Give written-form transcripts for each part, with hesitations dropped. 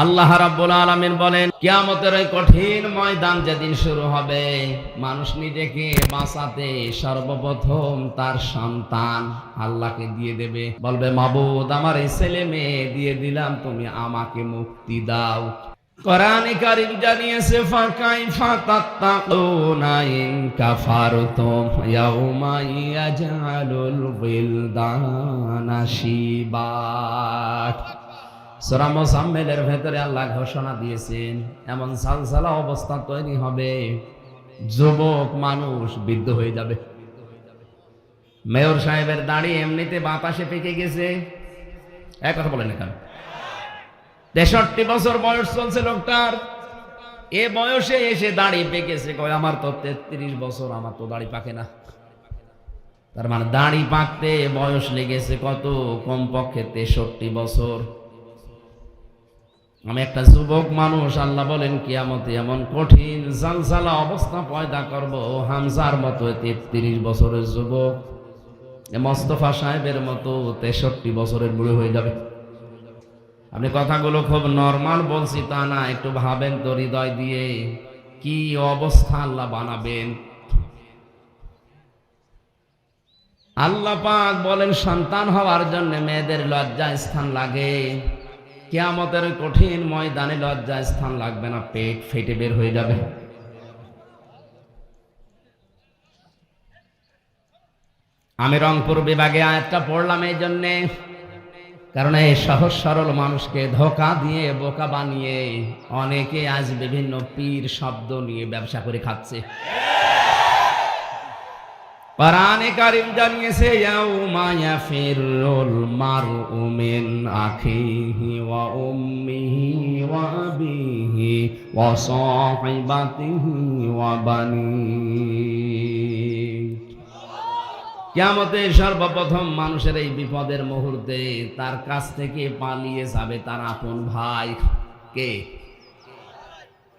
আল্লাহ রাব্বুল আলামিন বলেন, কিয়ামতের ওই কঠিন ময়দান যেদিন শুরু হবে, মানুষ নিজেকে বাঁচাতে সর্বপ্রথম তার সন্তান আল্লাহকে দিয়ে দেবে। বলবে, মাবুদ, আমার এই ছেলে মেয়ে দিয়ে দিলাম, তুমি আমাকে মুক্তি দাও। কোরআনে কারীম জানিয়েছে, ফাকাইফা তাত্তাকুনা ইন কাফারতুম ইয়াউমা ইয়াজআলুল বিলদানা শিবা। সূরা মুজাম্মিলের ভেতরে আল্লাহ ঘোষণা দিয়েছেন, এমন সালসালা অবস্থা তৈরি হবে, যুবক মানুষ বৃদ্ধ হয়ে যাবে। মেয়র সাহেবের দাড়ি এমনিতে বাতাসে পেকে গেছে, এক কথা বলেন না কেন? 63 বছর বয়স চলছে লোকটার, এ বয়সে এসে দাড়ি পেকেছে। কয়, আমার তো 33 বছর, আমার তো দাড়ি পাকে না। তার মানে দাড়ি পাকতে বয়স লেগেছে কত? কমপক্ষে 63 বছর। আমি একটা যুবক মানুষ, আল্লাহ বলেন কিয়ামতে এমন কঠিন জালজালা অবস্থা পয়দা করব, হামজার মতো 33 বছরের যুবক মোস্তফা সাহেবের মতো 63 বছরের বুড়ো হয়ে যাবে। আপনি কথাগুলো খুব নরমাল বলছি তা না, একটু ভাবেন তো হৃদয় দিয়ে, কি অবস্থা আল্লাহ বানাবেন। আল্লাহ পাক বলেন, সন্তান হওয়ার জন্য মেয়েদের লজ্জা স্থান লাগে, কিয়ামতের কঠিন ময়দানে লজ্জা স্থান লাগবে না, পেট ফেটে বের হয়ে যাবে। আমি রংপুর বিভাগে আয়াতটা পড়লাম এই জন্যে, কারণ এই সহজ সরল মানুষকে ধোঁকা দিয়ে বোকা বানিয়ে অনেকে আজ বিভিন্ন পীর শব্দ নিয়ে ব্যবসা করে খাচ্ছে। কোরআনে কারীম জানিয়েছে, ইয়াউমা ইয়াফিরুল মারউ মিন আখিহি ওয়া উম্মিহি ওয়া আবিহি ওয়া সাহিবাতিহি ওয়া বানিহি। কিয়ামতে সর্বপ্রথম মানুষের এই বিপদের মুহূর্তে তার কাছ থেকে পালিয়ে যাবে তার আপন ভাই। কে?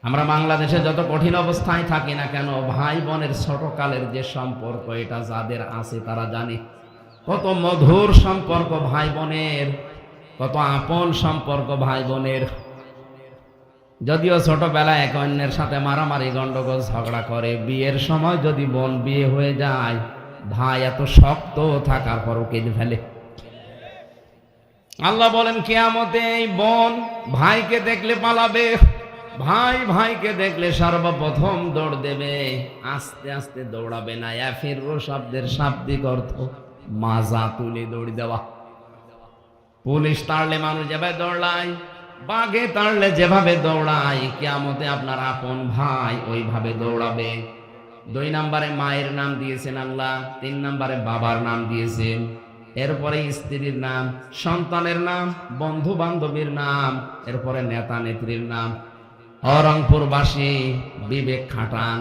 আমরা বাংলাদেশে যত কঠিন অবস্থায় থাকি না কেন, ভাই বোনের ছোটকালের যে সম্পর্ক, এটা যাদের আছে তারা জানে কত মধুর সম্পর্ক ভাই বোনের, কত আপন সম্পর্ক ভাই বোনের। যদিও ছোটবেলায় এক অন্যের সাথে মারামারি গন্ডগোল ঝগড়া করে, বিয়ের সময় যদি বোন বিয়ে হয়ে যায়, ভাই এত শক্ত থাকার পরও কেঁদে ফেলে। আল্লাহ বলেন, কিয়ামতে এই বোন ভাইকে দেখলে পালাবে, ভাই ভাইকে দেখলে সর্বপ্রথম দৌড় দেবে, আস্তে আস্তে দৌড়াবে না। ইয়াফিরু শব্দের শাব্দিক অর্থ মাজা তুলে দৌড় দেওয়া। পুলিশ তাড়লে মানুষ যেভাবে দৌড়ায়, বাঘে তাড়লে যেভাবে দৌড়ায়, কিয়ামতে আপনার আপন ভাই ওইভাবে দৌড়াবে। 2 নম্বরে মায়ের নাম দিয়েছেন আল্লাহ, 3 নম্বরে বাবার নাম দিয়েছেন, এরপরে স্ত্রীর নাম, সন্তানের নাম, বন্ধু বান্ধবীর নাম, এরপরে নেতা নেত্রীর নাম। রংপুরবাসী বিবেক খাটান,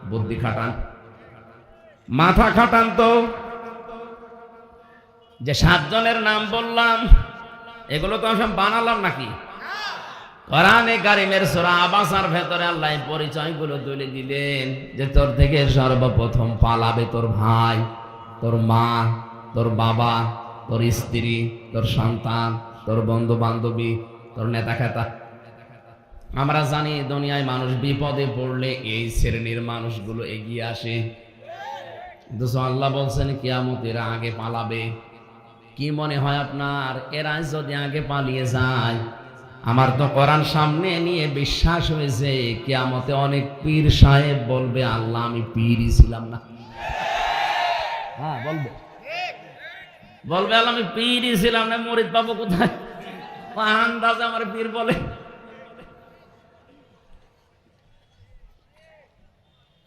বুদ্ধি খাটান, মাথা খাটান তো। যে 7 জনের নাম বললাম, এগুলো তো সব বানালাম নাকি? কোরআনে কারীমের সূরা আবাসার ভেতরে আল্লাহ পরিচয়গুলো তুলে দিলেন, যে তোর থেকে সর্বপ্রথম পালাবে তোর ভাই, তোর মা, তোর বাবা, তোর স্ত্রী, তোর সন্তান, তোর বন্ধু বান্ধবী, তোর নেতা খেতা। আমরা জানি দুনিয়ায় মানুষ বিপদে পড়লে এই শ্রেণীর মানুষগুলো এগিয়ে আসে, কিন্তু আল্লাহ বলছেন কিয়ামতের আগে পালাবে। কি মনে হয় আপনার, এরা যদি আগে পালিয়ে যায়? আমার তো কোরআন সামনে নিয়ে বিশ্বাস হয়েছে, কিয়ামতে অনেক পীর সাহেব বলবে, আল্লাহ আমি পীরই ছিলাম না। হ্যাঁ বলবে, আল্লাহ আমি পীরই ছিলাম না, মুরিদ পাবো কোথায়? আন্দাজে আমার পীর বলে।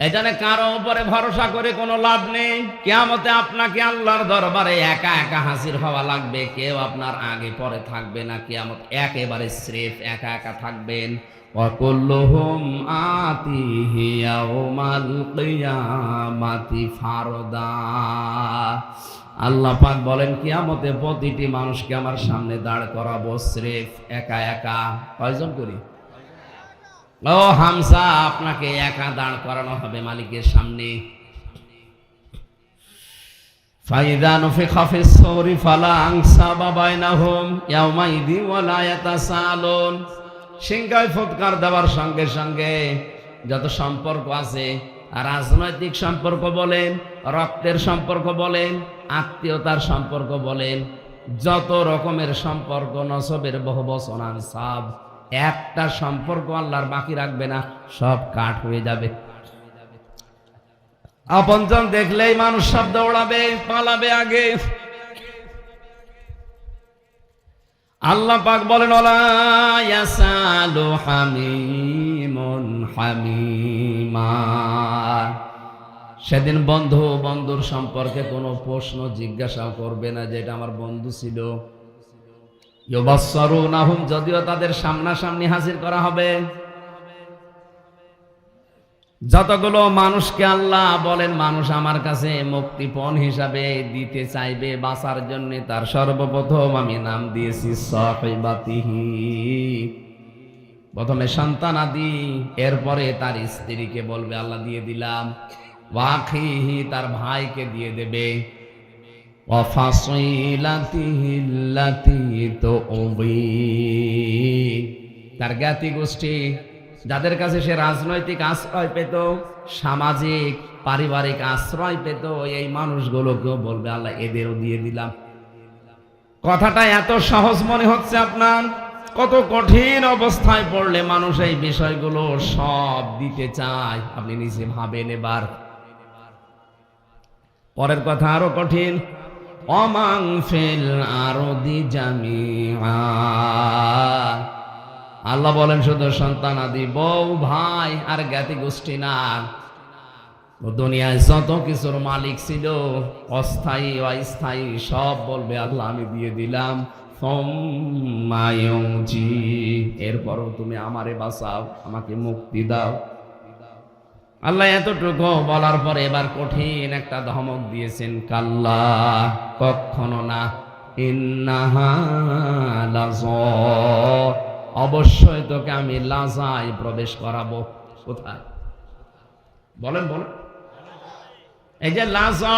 এখানে কারো উপরে ভরসা করে কোনো লাভ নেই। কিয়ামতে আপনাকে আল্লাহর দরবারে একা একা হাজির হওয়া লাগবে, কেউ আপনার আগে পরে থাকবে না। কিয়ামত একেবারে স্রেফ একা একা থাকবেন। ওয়া কুল্লুহুম আতিহি ইয়াউমাল কিয়ামাতি ফারদা। আল্লাহ পাক বলেন, কিয়ামতে প্রতিটি মানুষকে আমার সামনে দাঁড় করাবো স্রেফ একা একা। কয়জন করি? ও হামজা, আপনাকে একা দাঁড় করানো হবে মালিকের সামনে। ফাইদা নুফিখা ফিস সূরি ফালা আনসাবা বাইনাহুম ইয়াওমাইযিন ওয়া লা ইয়াতাসালুন। সিংহায় ফুৎকার দেওয়ার সঙ্গে সঙ্গে যত সম্পর্ক আছে, রাজনৈতিক সম্পর্ক বলেন, রক্তের সম্পর্ক বলেন, আত্মীয়তার সম্পর্ক বলেন, যত রকমের সম্পর্ক নসবের বহুবচন আনসাব, একটা সম্পর্ক আল্লাহর বাকি রাখবে না, সব কাট হয়ে যাবে। আপনজন দেখলেই মানুষ সব দৌড়াবে, পালাবে আগে। আল্লাহ পাক বলেন ওয়ালা ইয়াসালু হামিমুন হামিমা। সেদিন বন্ধু বন্ধুর সম্পর্কে কোনো প্রশ্ন জিজ্ঞাসা করবে না যে এটা আমার বন্ধু ছিল। ইউবাসসারুনাহুম, যদিও তাদের সামনাসামনি হাজির করা হবে। যতগুলো মানুষকে আল্লাহ বলেন মানুষ আমার কাছে মুক্তিপণ হিসাবে দিতে চাইবে বাঁচার জন্য, তার সর্বপ্রথম আমি নাম দিয়েছি সাহিবাতিহি। প্রথমে সন্তানাদি, এরপরে তার স্ত্রীকে বলবে আল্লাহ দিয়ে দিলাম, ওয়াখিহি তার ভাইকে দিয়ে দেবে, ওয়াফাসিলাতিহিল্লাতি তুবি তার জ্ঞাতি গোষ্ঠী, যাদের কাছে সে রাজনৈতিক আশ্রয় পেত, সামাজিক পারিবারিক আশ্রয় পেত, এই মানুষগুলোকেও বলবে আল্লাহ এদেরও দিয়ে দিলাম। কথাটা এত সহজ মনে হচ্ছে আপনার, কত কঠিন অবস্থায় পড়লে মানুষ এই বিষয়গুলো সব দিতে চায়, আপনি নিজে ভাবেন। এবার পরের কথা আরো কঠিন। অমাং ফিল আরদি জামিআ, আল্লাহ বলেন শুধু সন্তান আদি, বউ, ভাই আর জ্ঞাতি গোষ্ঠী না, দুনিয়ায় যত কিছুর মালিক ছিল অস্থায়ী অস্থায়ী সব বলবে আল্লাহ আমি দিয়ে দিলাম। এরপরও তুমি আমারে বাঁচাও, আমাকে মুক্তি দাও। আল্লাহ এতটুকু বলার পরে এবার কঠিন একটা ধমক দিয়েছেন, কাল্লা কখনো না, ইন্নাহা লাযা, অবশ্যই তোকে আমি লাজায় প্রবেশ করাবো। কোথায় বলেন বলেন? এই যে লাজা,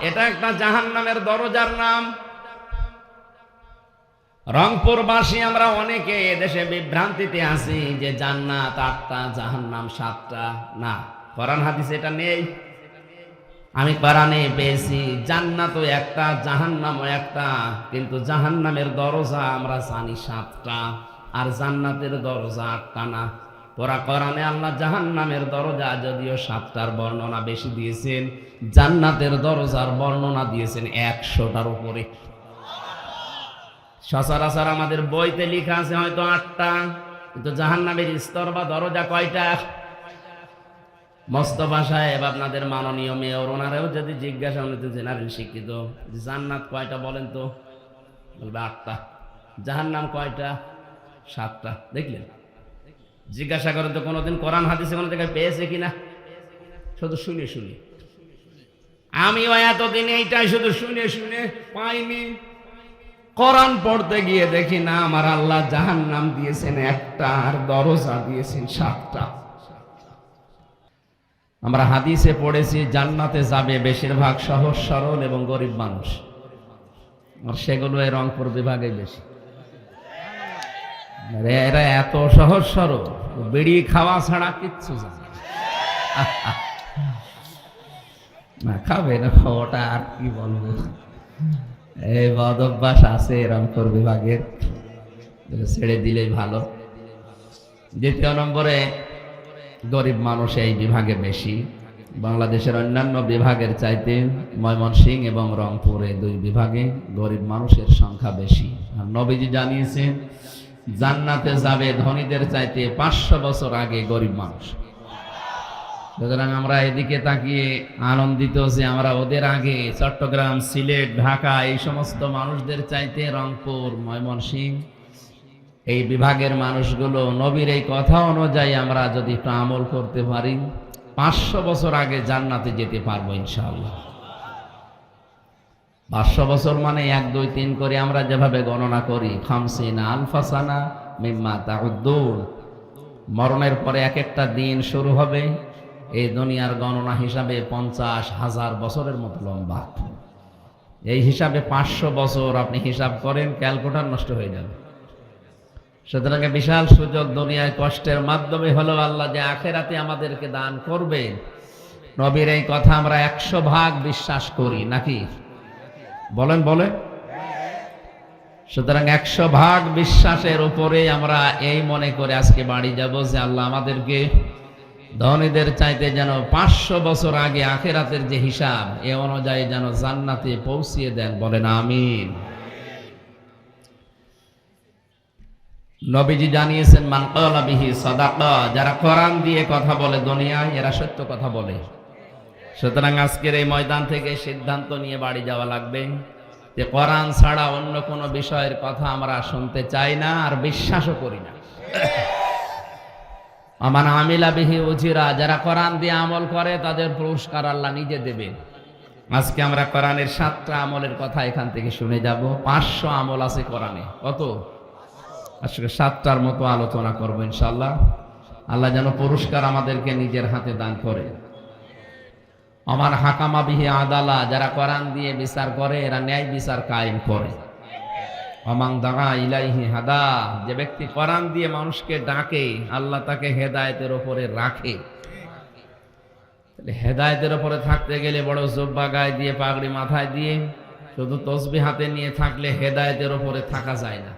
এটা একটা জাহান্নামের দরজার নাম। রংপুরবাসী আমরা অনেকে এদেশে বিভ্রান্তিতে আছি যে জান্নাত 8টা, জাহান্নাম 7টা। না, কোরআন হাদিসে এটা নেই। আমি কোরআনে পেয়েছি জান্নাতও একটা, জাহান্নামও একটা, কিন্তু জাহান্নামের দরজা আমরা জানি 7টা, আর জান্নাতের দরজা 8টা না। কোরআনে আল্লাহ জাহান্নামের দরজা যদিও 7টার বর্ণনা বেশি দিয়েছেন, জান্নাতের দরজার বর্ণনা দিয়েছেন 100টার উপরে। সচরাচর আমাদের বইতে লেখা আছে হয়তো 8টা, কিন্তু জাহান্নামের স্তর বা দরজা কয়টা? মোস্তফা সাহেব আপনাদের মাননীয় মেয়র, ওনারাও যদি জিজ্ঞাসা, উনি তো জেনারেল শিক্ষিত, জান্নাত কয়টা বলেন তো, বলবে 8টা। জাহান্নাম কয়টা? 7টা। দেখলেন? জিজ্ঞাসা করেন তো কোনোদিন কোরআন হাদিসে কোনো জায়গায় পেয়েছে কিনা? শুধু শুনে শুনে। আমিও এতদিন এইটাই শুধু শুনে শুনে পাইনি। কোরআন পড়তে গিয়ে দেখি না, আমার আল্লাহ জাহান্নাম দিয়েছেন 1টা আর দরজা দিয়েছেন 7টা। আমরা হাদিসে পড়েছি জান্নাতে যাবে বেশিরভাগ সহজ সরল এবং গরিব মানুষ, আর সেগুলো এই রংপুর বিভাগে বেশি। এরা এত সহজ সরল, বিড়ি খাওয়া ছাড়া কিচ্ছু জানে না। খাবে না, ওটা আর কি বলবো, এই বদ অভ্যাস আছে রংপুর বিভাগের, ছেড়ে দিলেই ভালো। দ্বিতীয় নম্বরে গরিব মানুষ এই বিভাগে বেশি। বাংলাদেশের অন্যান্য বিভাগের চাইতে ময়মনসিংহ এবং রংপুরে 2 বিভাগে গরিব মানুষের সংখ্যা বেশি। আর নবীজি জানিয়েছেন জান্নাতে যাবে ধনীদের চাইতে 500 বছর আগে গরিব মানুষ। সুতরাং আমরা এদিকে তাকিয়ে আনন্দিত যে আমরা ওদের আগে চট্টগ্রাম, সিলেট, ঢাকা এই সমস্ত মানুষদের চাইতে রংপুর, ময়মনসিংহ এই বিভাগের মানুষগুলো নবীর এই কথা অনুযায়ী আমরা যদি একটু আমল করতে পারি 500 বছর আগে জান্নাতে যেতে পারবো ইনশাআল্লাহ। 500 বছর মানে 1, 2, 3 করে আমরা যেভাবে গণনা করি, 50 আলফা সানা মিম্মা তাউদ্দুন, মরণের পরে এক একটা দিন শুরু হবে। এই দুনিয়ার গণনা হিসাবে 50,000 বছরের মতো লম্বা। এই হিসাবে 500 বছর আপনি হিসাব করেন, ক্যালকুলেটর নষ্ট হয়ে যাবে। সুতরাং বিশাল সুযোগ, দুনিয়ায় কষ্টের মাধ্যমে হলেও আল্লাহ যে আখেরাতে আমাদেরকে দান করবেন, নবীর এই কথা আমরা 100% বিশ্বাস করি নাকি? বলেন বলেন। সুতরাং 100% বিশ্বাসের উপরে আমরা এই মনে করে আজকে বাড়ি যাব যে আল্লাহ আমাদেরকে ধনীদের চাইতে যেন 500 বছর আগে আখেরাতের যে হিসাব এ অনুযায়ী যেন জান্নাতে পৌঁছিয়ে দেন। বলেন আমিন। নবীজি জানিয়েছেন, মান ক্বালা বিহি সাদাকা, যারা কোরআন দিয়ে কথা বলে দুনিয়ায় এরা সত্য কথা বলে। সুতরাং আজকের এই ময়দান থেকে সিদ্ধান্ত নিয়ে বাড়ি যাওয়া লাগবে যে কোরআন ছাড়া অন্য কোনো বিষয়ের কথা আমরা শুনতে চাই না, আর বিশ্বাসও করি না। আমান আমিলা বিহি উজিরা, যারা কোরআন দিয়ে আমল করে তাদের পুরস্কার আল্লাহ নিজে দেবেন। আজকে আমরা কোরআনের 7টা আমলের কথা এখান থেকে শুনে যাব। 500 আমল আছে কোরআনে। কত? আজকে 7টার মতো আলোচনা করবো ইনশাআল্লাহ। আল্লাহ যেন পুরস্কার আমাদেরকে নিজের হাতে দান করে। আমার হাকামা বিহি আদালা, যারা কোরআন দিয়ে বিচার করে এরা ন্যায় বিচার কায়েম করে। অমাং দাগা ইলাইহি হাদা, যে ব্যক্তি কোরআন দিয়ে মানুষকে ডাকে আল্লাহ তাকে হেদায়েতের উপরে রাখে। তাহলে হেদায়েতের উপরে থাকতে গেলে বড় জুব্বা গায়ে দিয়ে, পাগড়ি মাথায় দিয়ে, শুধু তসবিহ হাতে নিয়ে থাকলে হেদায়েতের উপরে থাকা যায় না।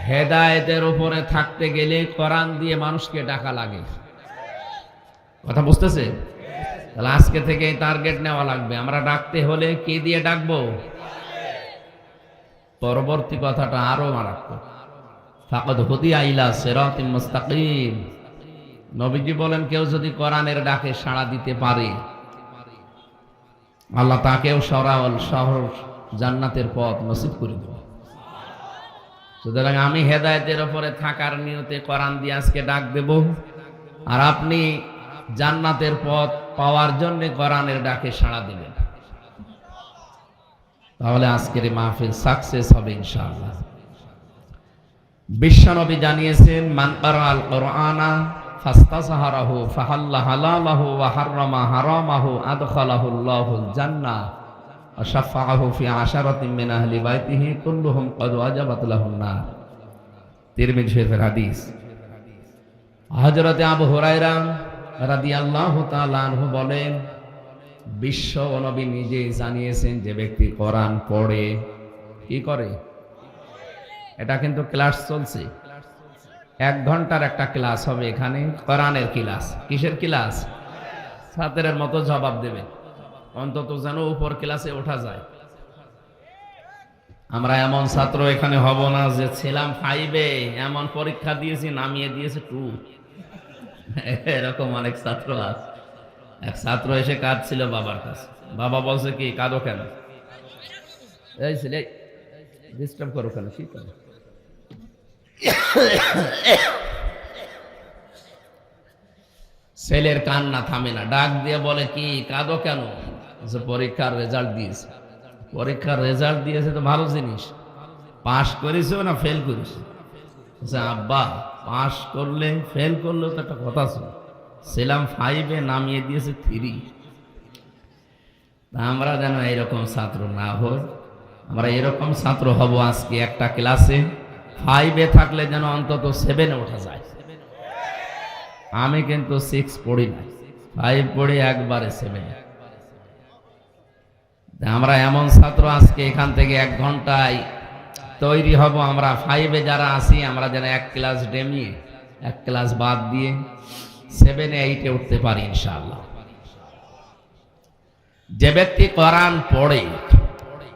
হেদায়েতের উপরে থাকতে গেলে কোরআন দিয়ে মানুষকে ডাকা লাগে। কথা বুঝতেছে? তাহলে আজকে থেকে টার্গেট নেওয়া লাগবে। আমরা ডাকতে হলে কি দিয়ে ডাকবো? পরবর্তী কথাটা আরো মারাত্মক। ফাকাদ হুদিয়া ইলা সিরাতিম মুস্তাকিম। নবীজি বলেন, কেউ যদি কোরআনের ডাকে সাড়া দিতে পারে আল্লাহ তাকেও সহজ জান্নাতের পথ নসিব করে দেবে। সুতরাং আমি হেদায়েতের উপরে থাকার নিয়তে কোরআন দিয়ে আজকে ডাক দেব, আর আপনি জান্নাতের পথ পাওয়ার জন্য কোরআনের ডাকে সাড়া দিবেন। তাহলে আজকের এই মাহফিল সাকসেস হবে ইনশাআল্লাহ। বিশ্বনবী জানিয়েছেন, মান ক্বারাআল কুরআনা ফাস্তাযহারাহু ফাহাল্লা হালালাহু ওয়া হাররামা হারামাহু আদখালাহুল্লাহুল জান্নাহ ওয়া শাফাআহু ফি আশারাতিন মিন আহলি বাইতিহি কুল্লুহুম ক্বাদ ওয়াজাবাত লাহুন নার। তিরমিজি শরীফের হাদিস। হযরত আবু হুরায়রা রাদিয়াল্লাহু তাআলা আনহু বলেন, বিশ্ব নবী নিজে জানিয়েছেন যে ব্যক্তি কোরআন পড়ে কি করে। এটা কিন্তু ক্লাস চলছে, 1 ঘন্টার একটা ক্লাস হবে এখানে, কোরআনের ক্লাস। কিসের ক্লাস? ছাত্রের মতো জবাব দেবে, অন্তত যেন উপর ক্লাসে ওঠা যায়। আমরা এমন ছাত্র এখানে হব না যে ছিলাম 5-এ, এমন পরীক্ষা দিয়েছি নামিয়ে দিয়েছে 2। এরকম অনেক ছাত্র আছে। এক ছাত্র এসে কাঁদছিল বাবার কাছে। বাবা বলছে, কি কাঁদো কেন? এই ছেলে ডিস্টার্ব করো কেন? কি করো? ছেলের কান্না থামে না, ডাক দিয়ে বলে, কি কাঁদো কেন? পরীক্ষার রেজাল্ট দিয়েছে। পরীক্ষার রেজাল্ট দিয়েছে তো ভালো জিনিস, পাশ করেছো না ফেল করেছো? আব্বা পাশ করলে ফেল করলেও তো একটা কথা ছিল, ছিলাম 5-এ নামিয়ে দিয়েছে 3। আমরা যেন এরকম ছাত্র না হই। আমরা এরকম ছাত্র হব আজকে একটা ক্লাসে 5-এ থাকলে যেন অন্তত 7-এ ওঠা যায়। আমি কিন্তু 6 পড়ি না, 5 পড়ি একবারে 7-এ। আমরা এমন ছাত্র আজকে এখান থেকে 1 ঘন্টায় তৈরি হব। আমরা 5-এ যারা আছি আমরা যেন 1 ক্লাস ডেমিয়ে 1 ক্লাস বাদ দিয়ে 7-এ 8-এ উঠতে পারি ইনশাআল্লাহ। যে ব্যক্তি কোরআন পড়ে,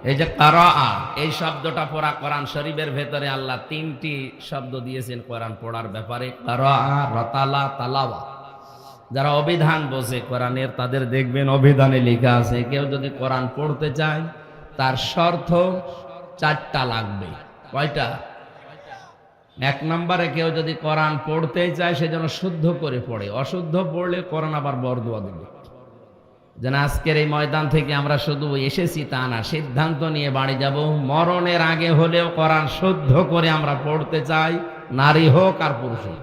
এই যে কারাআ, এই শব্দটা পড়া কোরআন শরীফের ভেতরে আল্লাহ 3টি শব্দ দিয়েছেন কোরআন পড়ার ব্যাপারে, কারাআ, রাতালা, তালাওয়া। যারা অভিধান বোঝে কোরআনের তাদের দেখবেন অভিধানে লেখা আছে, কেউ যদি কোরআন পড়তে চায় তার শর্ত 4টা লাগবে। কয়টা? 1 নম্বরে কেউ যদি কোরআন পড়তে চায় সে যেন শুদ্ধ করে পড়ে। অশুদ্ধ পড়লে কোরআন আবার বরদোয়া দেবে। যেন আজকের এই ময়দান থেকে আমরা শুধু এসেছি তা না, সিদ্ধান্ত নিয়ে বাড়ি যাব, মরণের আগে হলেও কোরআন শুদ্ধ করে আমরা পড়তে চাই, নারী হোক আর পুরুষ হোক।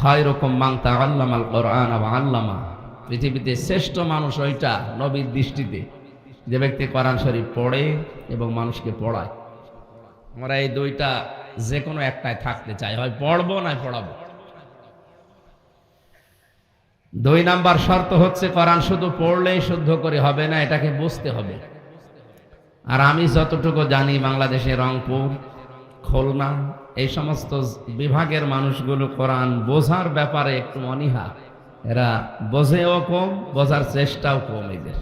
খায়রুকুম মান তাআল্লামাল কুরআন ওয়া আল্লামা। পৃথিবীতে শ্রেষ্ঠ মানুষ ওইটা নবীর দৃষ্টিতে যে ব্যক্তি কোরআন শরীফ পড়ে এবং মানুষকে পড়ায়। আমরা এই 2টা যে কোনো একটাই থাকতে চাই, হয় পড়বো না পড়াবো। 2 নাম্বার শর্ত হচ্ছে কোরআন শুধু পড়লেই শুদ্ধ করে হবে না, এটাকে বুঝতে হবে। আর আমি যতটুকু জানি বাংলাদেশে রংপুর, খুলনা এই সমস্ত বিভাগের মানুষগুলো কোরআন বোঝার ব্যাপারে একটু অনীহা, এরা বোঝেও কম, বোঝার চেষ্টাও কম। এদের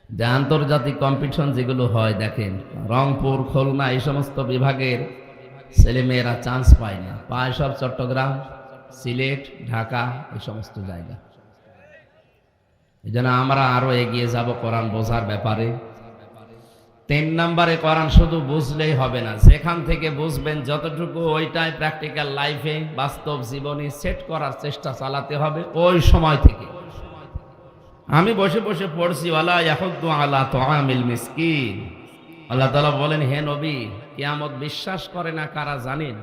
যে আন্তর্জাতিক কম্পিটিশন যেগুলো হয় দেখেন, রংপুর, খুলনা এই সমস্ত বিভাগের ছেলেমেয়েরা চান্স পায় না, পায় সব চট্টগ্রাম, সিলেট, ঢাকা এই সমস্ত জায়গা। এই জন্য আমরা আরো এগিয়ে যাব কোরআন বোঝার ব্যাপারে। 3 নম্বরে কোরআন শুধু বুঝলেই হবে না, যেখান থেকে বুঝবেন যতটুকু ওইটাই প্র্যাকটিক্যাল লাইফে, বাস্তব জীবনে সেট করার চেষ্টা চালাতে হবে ওই সময় থেকে। আমি বসে বসে পড়ছি ওয়ালা ইয়াহুদ্দু আলা তুআমিল মিসকিন, আল্লাহ তাআলা বলেন হে নবী, কিয়ামত বিশ্বাস করে না কারা জানেন?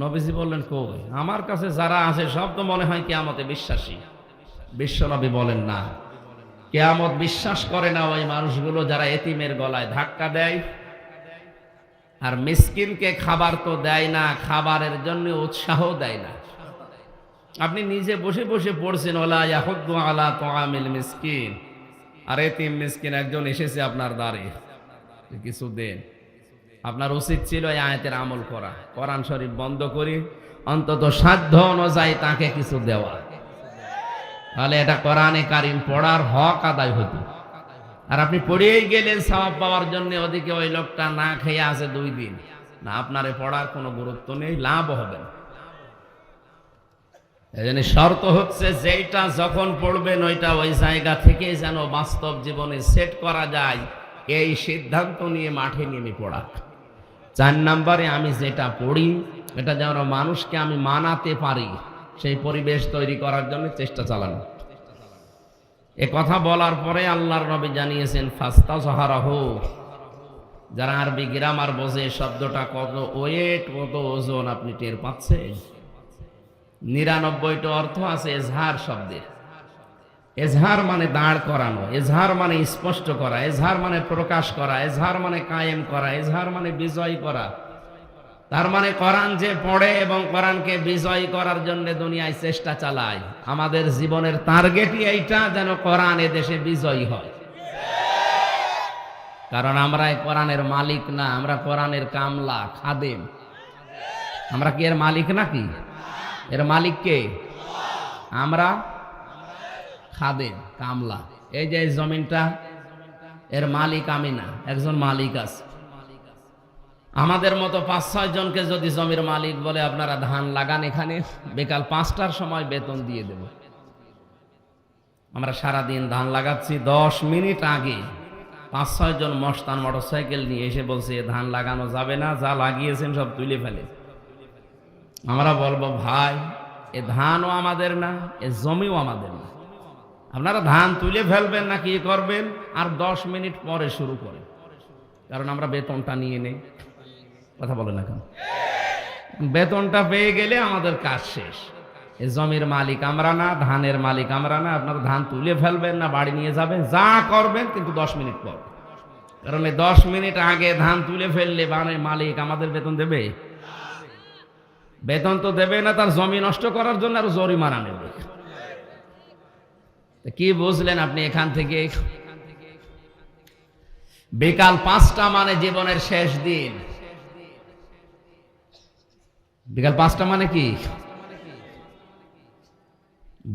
নবীজি বললেন কই, আমার কাছে যারা আছে সব তো মনে হয় কিয়ামতে বিশ্বাসী। বিশ্বনবী বলেন না, কিয়ামত বিশ্বাস করে না ওই মানুষগুলো যারা এতিমের গলায় ধাক্কা দেয় আর মিসকিনকে খাবার তো দেয় না, খাবারের জন্য উৎসাহ দেয় না। আপনি নিজে বসে বসে পড়ছেন ওয়ালা ইয়াহুদ্দু আলা তুআমিল মিসকিন, আর এতিম মিসকিন একজন এসেছে আপনার দ্বারে, কিছু দেন। আপনার উচিত ছিল এই আয়াতের আমল করা, কোরআন শরীফ বন্ধ করে অন্তত সাধ্য অনুযায়ী তাকে কিছু দেওয়া, তাহলে এটা কোরআনে কারিম পড়ার হক আদায় হতো। আর আপনি পড়েই গেলেন সওয়াব পাওয়ার জন্য, ওদিকে ওই লোকটা না খেয়ে আছে 2 দিন, না আপনারে পড়ার কোনো গুরুত্ব নেই, লাভ হবে না। এজন্য শর্ত হচ্ছে যেটা যখন পড়বেন ওইটা ওই জায়গা থেকে যেন বাস্তব জীবনে সেট করা যায়, এই সিদ্ধান্ত নিয়ে মাঠে নেমে পড়া। 4 নম্বরে আমি যেটা পড়ি এটা যেন মানুষকে আমি মানাতে পারি, সেই পরিবেশ তৈরি করার জন্য চেষ্টা চালানো। এ কথা বলার পরে আল্লাহর নবী জানিয়েছেন ফাস্তাযহারাহু, যারা আরবি গ্রামার বোঝে শব্দটা কত ওয়েট, কত ওজন আপনি টের পাচ্ছেন। 99টা অর্থ আছে এজহার শব্দের। এজহার মানে দাঁড় করানো, এজহার মানে স্পষ্ট করা, এজহার মানে প্রকাশ করা, এজহার মানে কায়েম করা, এজহার মানে বিজয় করা। তার মানে কোরআন যে পড়ে এবং কোরআনকে বিজয় করার জন্য দুনিয়ায় চেষ্টা চালায়, আমাদের জীবনের টার্গেটই এইটা, যেন কোরআন এ দেশে বিজয়ী হয়। কারণ আমরা এই কোরআনের মালিক না, আমরা কোরআনের কামলা, খাদেম। আমরা কি এর মালিক নাকি? এর মালিক কে? আমরা খাদেম, কামলা। এই যে জমিনটা, এর মালিক আমি না, একজন মালিক আছে। আমাদের মতো 5-6 জনকে যদি জমির মালিক বলে আপনারা ধান লাগান, এখানে বিকাল 5টার সময় বেতন দিয়ে দেব। আমরা সারাদিন ধান লাগাচ্ছি, 10 মিনিট আগে 5-6 জন মস্তান মোটরসাইকেল নিয়ে এসে বলছে ধান লাগানো যাবে না, যা লাগিয়েছেন সব তুলে ফেলে। আমরা বলবো ভাই, এ ধানও আমাদের না, এ জমিও আমাদের না, আপনারা ধান তুলে ফেলবেন না কি করবেন? আর 10 মিনিট পরে শুরু করেন, কারণ আমরা বেতনটা নিয়ে নেই। কথা বলে না কেন? বেতনটা পেয়ে গেলে আমাদের কাজ শেষ। এ জমির মালিক আমরা না, ধানের মালিক আমরা না। আপনারা ধান তুলে ফেলবেন না বাড়ি নিয়ে যাবেন, যা করবেন, কিন্তু 10 মিনিট পর। কারণ এই 10 মিনিট আগে ধান তুলে ফেললে মালিক আমাদের বেতন দেবে? বেতন তো দেবে না, তার জমি নষ্ট করার জন্য আরো জরিমানা নেবে। কি বুঝলেন আপনি এখান থেকে? বিকাল 5টা মানে জীবনের শেষ দিন। বিকাল 5টা মানে কি?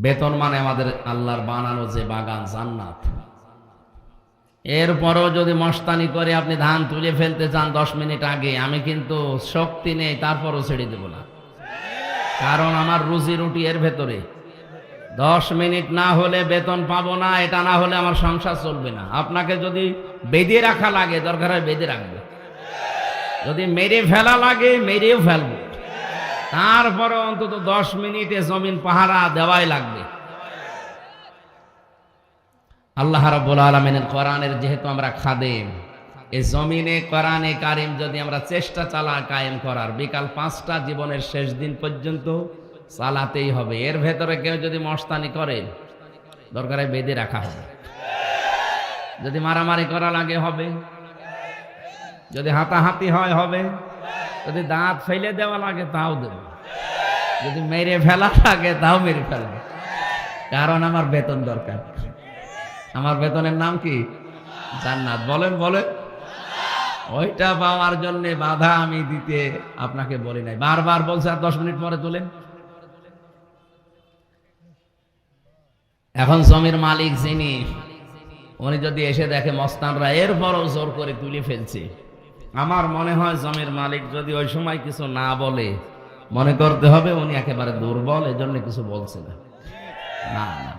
বেতন মানে আমাদের আল্লাহর বানানো যে বাগান, জান্নাত। এরপরও যদি মস্তানি করে আপনি ধান তুলে ফেলতে চান 10 মিনিট আগে, আমি কিন্তু শক্তি নেই, তারপরও ছেড়ে দেব না। কারণ আমার রুজি রুটি এর ভেতরে। 10 মিনিট না হলে বেতন পাবো না, এটা না হলে আমার সংসার চলবে না। আপনাকে যদি বেঁধে রাখা লাগে, দরকার হয় বেঁধে রাখবো। যদি মেরে ফেলা লাগে, মেরেও ফেলবো। তারপরে অন্তত 10 মিনিটে জমিন পাহারা দেওয়াই লাগবে। আল্লাহ রাব্বুল আলামিনের কোরআনের যেহেতু আমরা খাদেম, এই জমিনে কোরআনে কারিম যদি আমরা চেষ্টা চালা কায়েম করার, বিকাল 5টা জীবনের শেষ দিন পর্যন্ত চালাতেই হবে। এর ভেতরে কেউ যদি মস্তানি করে, দরকারে বেঁধে রাখা হবে। যদি মারামারি করা লাগে হবে। যদি হাতাহাতি হয় হবে, যদি দাঁত ফেলে দেওয়া লাগে তাও দেব, যদি মেরে ফেলা লাগে তাও মেরে ফেলবে, কারণ আমার বেতন দরকার। আমার বেতনের নাম কি? জান্নাত। বলেন বলেন। ওইটা পাওয়ার জন্য বাধা আমি দিতে আপনাকে বলি নাই, বারবার বলছে আর 10 মিনিট পরে তোলেন। এখন জমির মালিক যিনি, উনি যদি এসে দেখে মস্তানরা এরপরও জোর করে তুলে ফেলছে, আমার মনে হয় জমির মালিক যদি ওই সময় কিছু না বলে, মনে করতে হবে উনি একেবারে দুর্বল, এজন্য কিছু বলছে না। না না,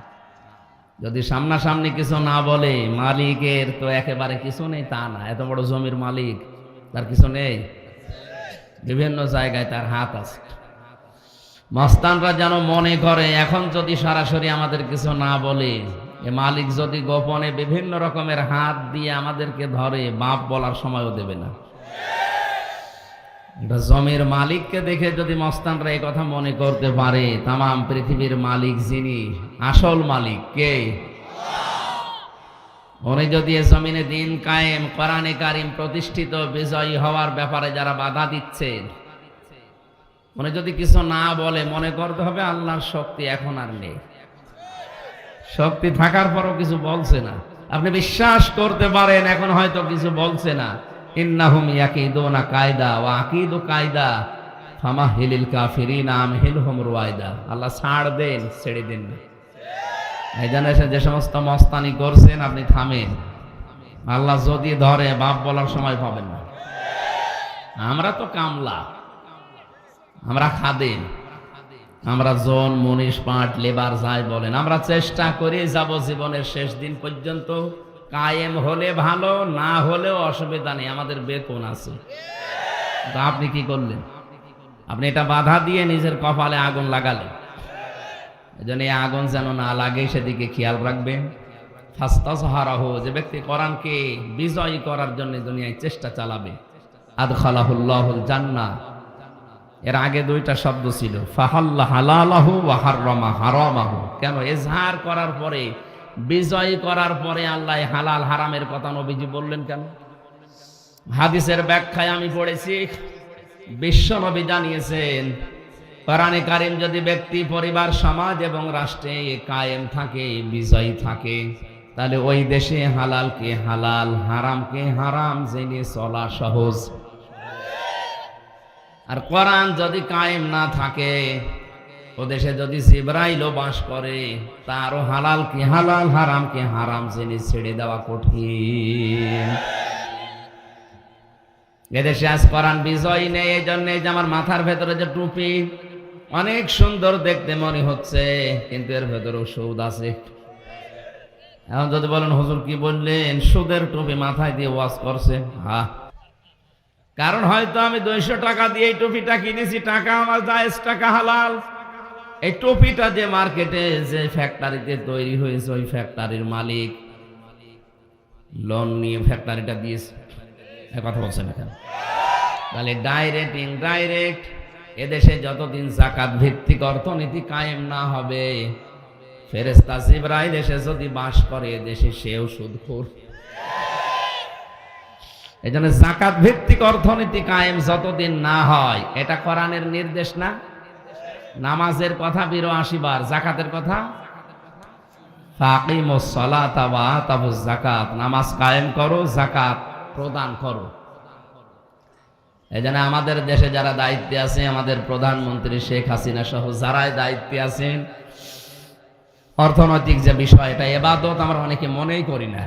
যদি সামনাসামনি কিছু না বলে, মালিকের তো একেবারে কিছু নেই তা না, এত বড় জমির মালিক, তার কিছু নেই, বিভিন্ন জায়গায় তার হাত আছে। মস্তানরা যেন মনে করে এখন যদি সরাসরি আমাদের কিছু না বলে, এ মালিক যদি গোপনে বিভিন্ন রকমের হাত দিয়ে আমাদেরকে ধরে, বাপ বলার সময়ও দেবে না। এটা জমির মালিককে দেখে যদি মস্তানরা এই কথা মনে করতে পারে, তামাম পৃথিবীর মালিক যিনি, আসল মালিক কে, উনি যদি এ জমিনে দিন কায়েম, কোরআনে কারিম প্রতিষ্ঠিত, বিজয়ী হওয়ার ব্যাপারে যারা বাধা দিচ্ছে, উনি যদি কিছু না বলে, মনে করতে হবে আল্লাহর শক্তি এখন আর নেই। শক্তি থাকার পরও কিছু বলছে না, আপনি বিশ্বাস করতে পারেন এখন হয়তো কিছু বলছে না। ইন্নাহুম ইয়াকিদুনা কায়দা ওয়া আকিদু কায়দা ফামাহিলিল কাফিরিনা আমহিলহুম রুয়াইদা। আল্লাহ ছাড় দেন, ছেড়ে দেন না। এই জন্য যে সমস্ত মস্তানি করছেন আপনি থামেন, আল্লাহ যদি ধরে বাপ বলার সময় পাবেন না। আমরা তো কামলা, আমরা খাদেম, আমরা জন, মনীষ, পাট, লেবার যাই বলেন, আমরা চেষ্টা করে যাব জীবনের শেষ দিন পর্যন্ত। কায়েম হলে ভালো, না হলেও অসুবিধা নেই, আমাদের বেতন আছে। তো আপনি কি করলেন? আপনি এটা বাধা দিয়ে নিজের কপালে আগুন লাগালেন। এজন্য এই আগুন যেন না লাগে সেদিকে খেয়াল রাখবেন। ফাস্তাজহারাহু, যে ব্যক্তি কোরআনকে বিজয়ী করার জন্য দুনিয়ায় চেষ্টা চালাবে, আদখালাহুল্লাহুল জান্নাহ। এর আগে দুইটা শব্দ ছিল, ফাহাল্লা হালালাহু ওয়া হাররামা হারামাহু। কেন? ইজহার করার পরে, বিজয়ী করার পরে আল্লাহ হালাল হারামের কথা নবীজি বললেন কেন? হাদিসের ব্যাখ্যায় আমি পড়েছি, বিশ্ব নবী জানিয়েছেন, কোরআনে কারিম যদি ব্যক্তি, পরিবার, সমাজ এবং রাষ্ট্রে কায়েম থাকে, বিজয়ী থাকে, তাহলে ওই দেশে হালালকে হালাল, হারামকে হারাম জেনে চলা সহজ। আর কোরআন যদি কায়েম না থাকে, ও দেশে যদি জিবরাইলও বাস করে, তারও হালালকে হালাল, হারামকে হারাম জেনে ছেড়ে দেওয়া কঠিন। এদেশে আজ কোরআন বিজয় নেই। এই জন্য যে আমার মাথার ভেতরে যে টুপি, অনেক সুন্দর দেখতে মনে হচ্ছে, কিন্তু এর ভেতরেও সুদ আছে। এখন যদি বলেন হুজুর কি বললেন, সুদের টুপি মাথায় দিয়ে ওয়াজ করছে, হ্যাঁ, কারণ হয়তো আমি 200 টাকা দিয়ে এই টুপিটা কিনেছি, টাকা আমার জায়েজ, টাকা হালাল। এই টুপিটা যে মার্কেটে, যে ফ্যাক্টরিতে তৈরি হয়েছে, ওই ফ্যাক্টরির মালিক লোন নিয়ে ফ্যাক্টরিটা দিয়েছে। কথা বলছেন এখানে। তাহলে ডাইরেক্ট ইনডাইরেক্ট এদেশে যতদিন যাকাত ভিত্তিক অর্থনীতি কায়েম না হবে, ফেরেশতা জিবরাইল এসে যদি বাস করে এদেশে, সেও সুদখোর। এই জন্য যাকাত ভিত্তিক অর্থনীতি কায়েম যতদিন না হয়, এটা কোরআনের নির্দেশ না? নামাজের কথা 82 বার, যাকাতের কথা ফাকিমুস সালাতা ওয়া আতাবুজ যাকাত, নামাজ কায়েম করো, যাকাত প্রদান করো। এই জন্য আমাদের দেশে যারা দায়িত্বে আছে, আমাদের প্রধানমন্ত্রী শেখ হাসিনা সহ যারাই দায়িত্বে আছেন, অর্থনৈতিক যে বিষয়, এটা ইবাদত আমরা অনেকে মনেই করি না।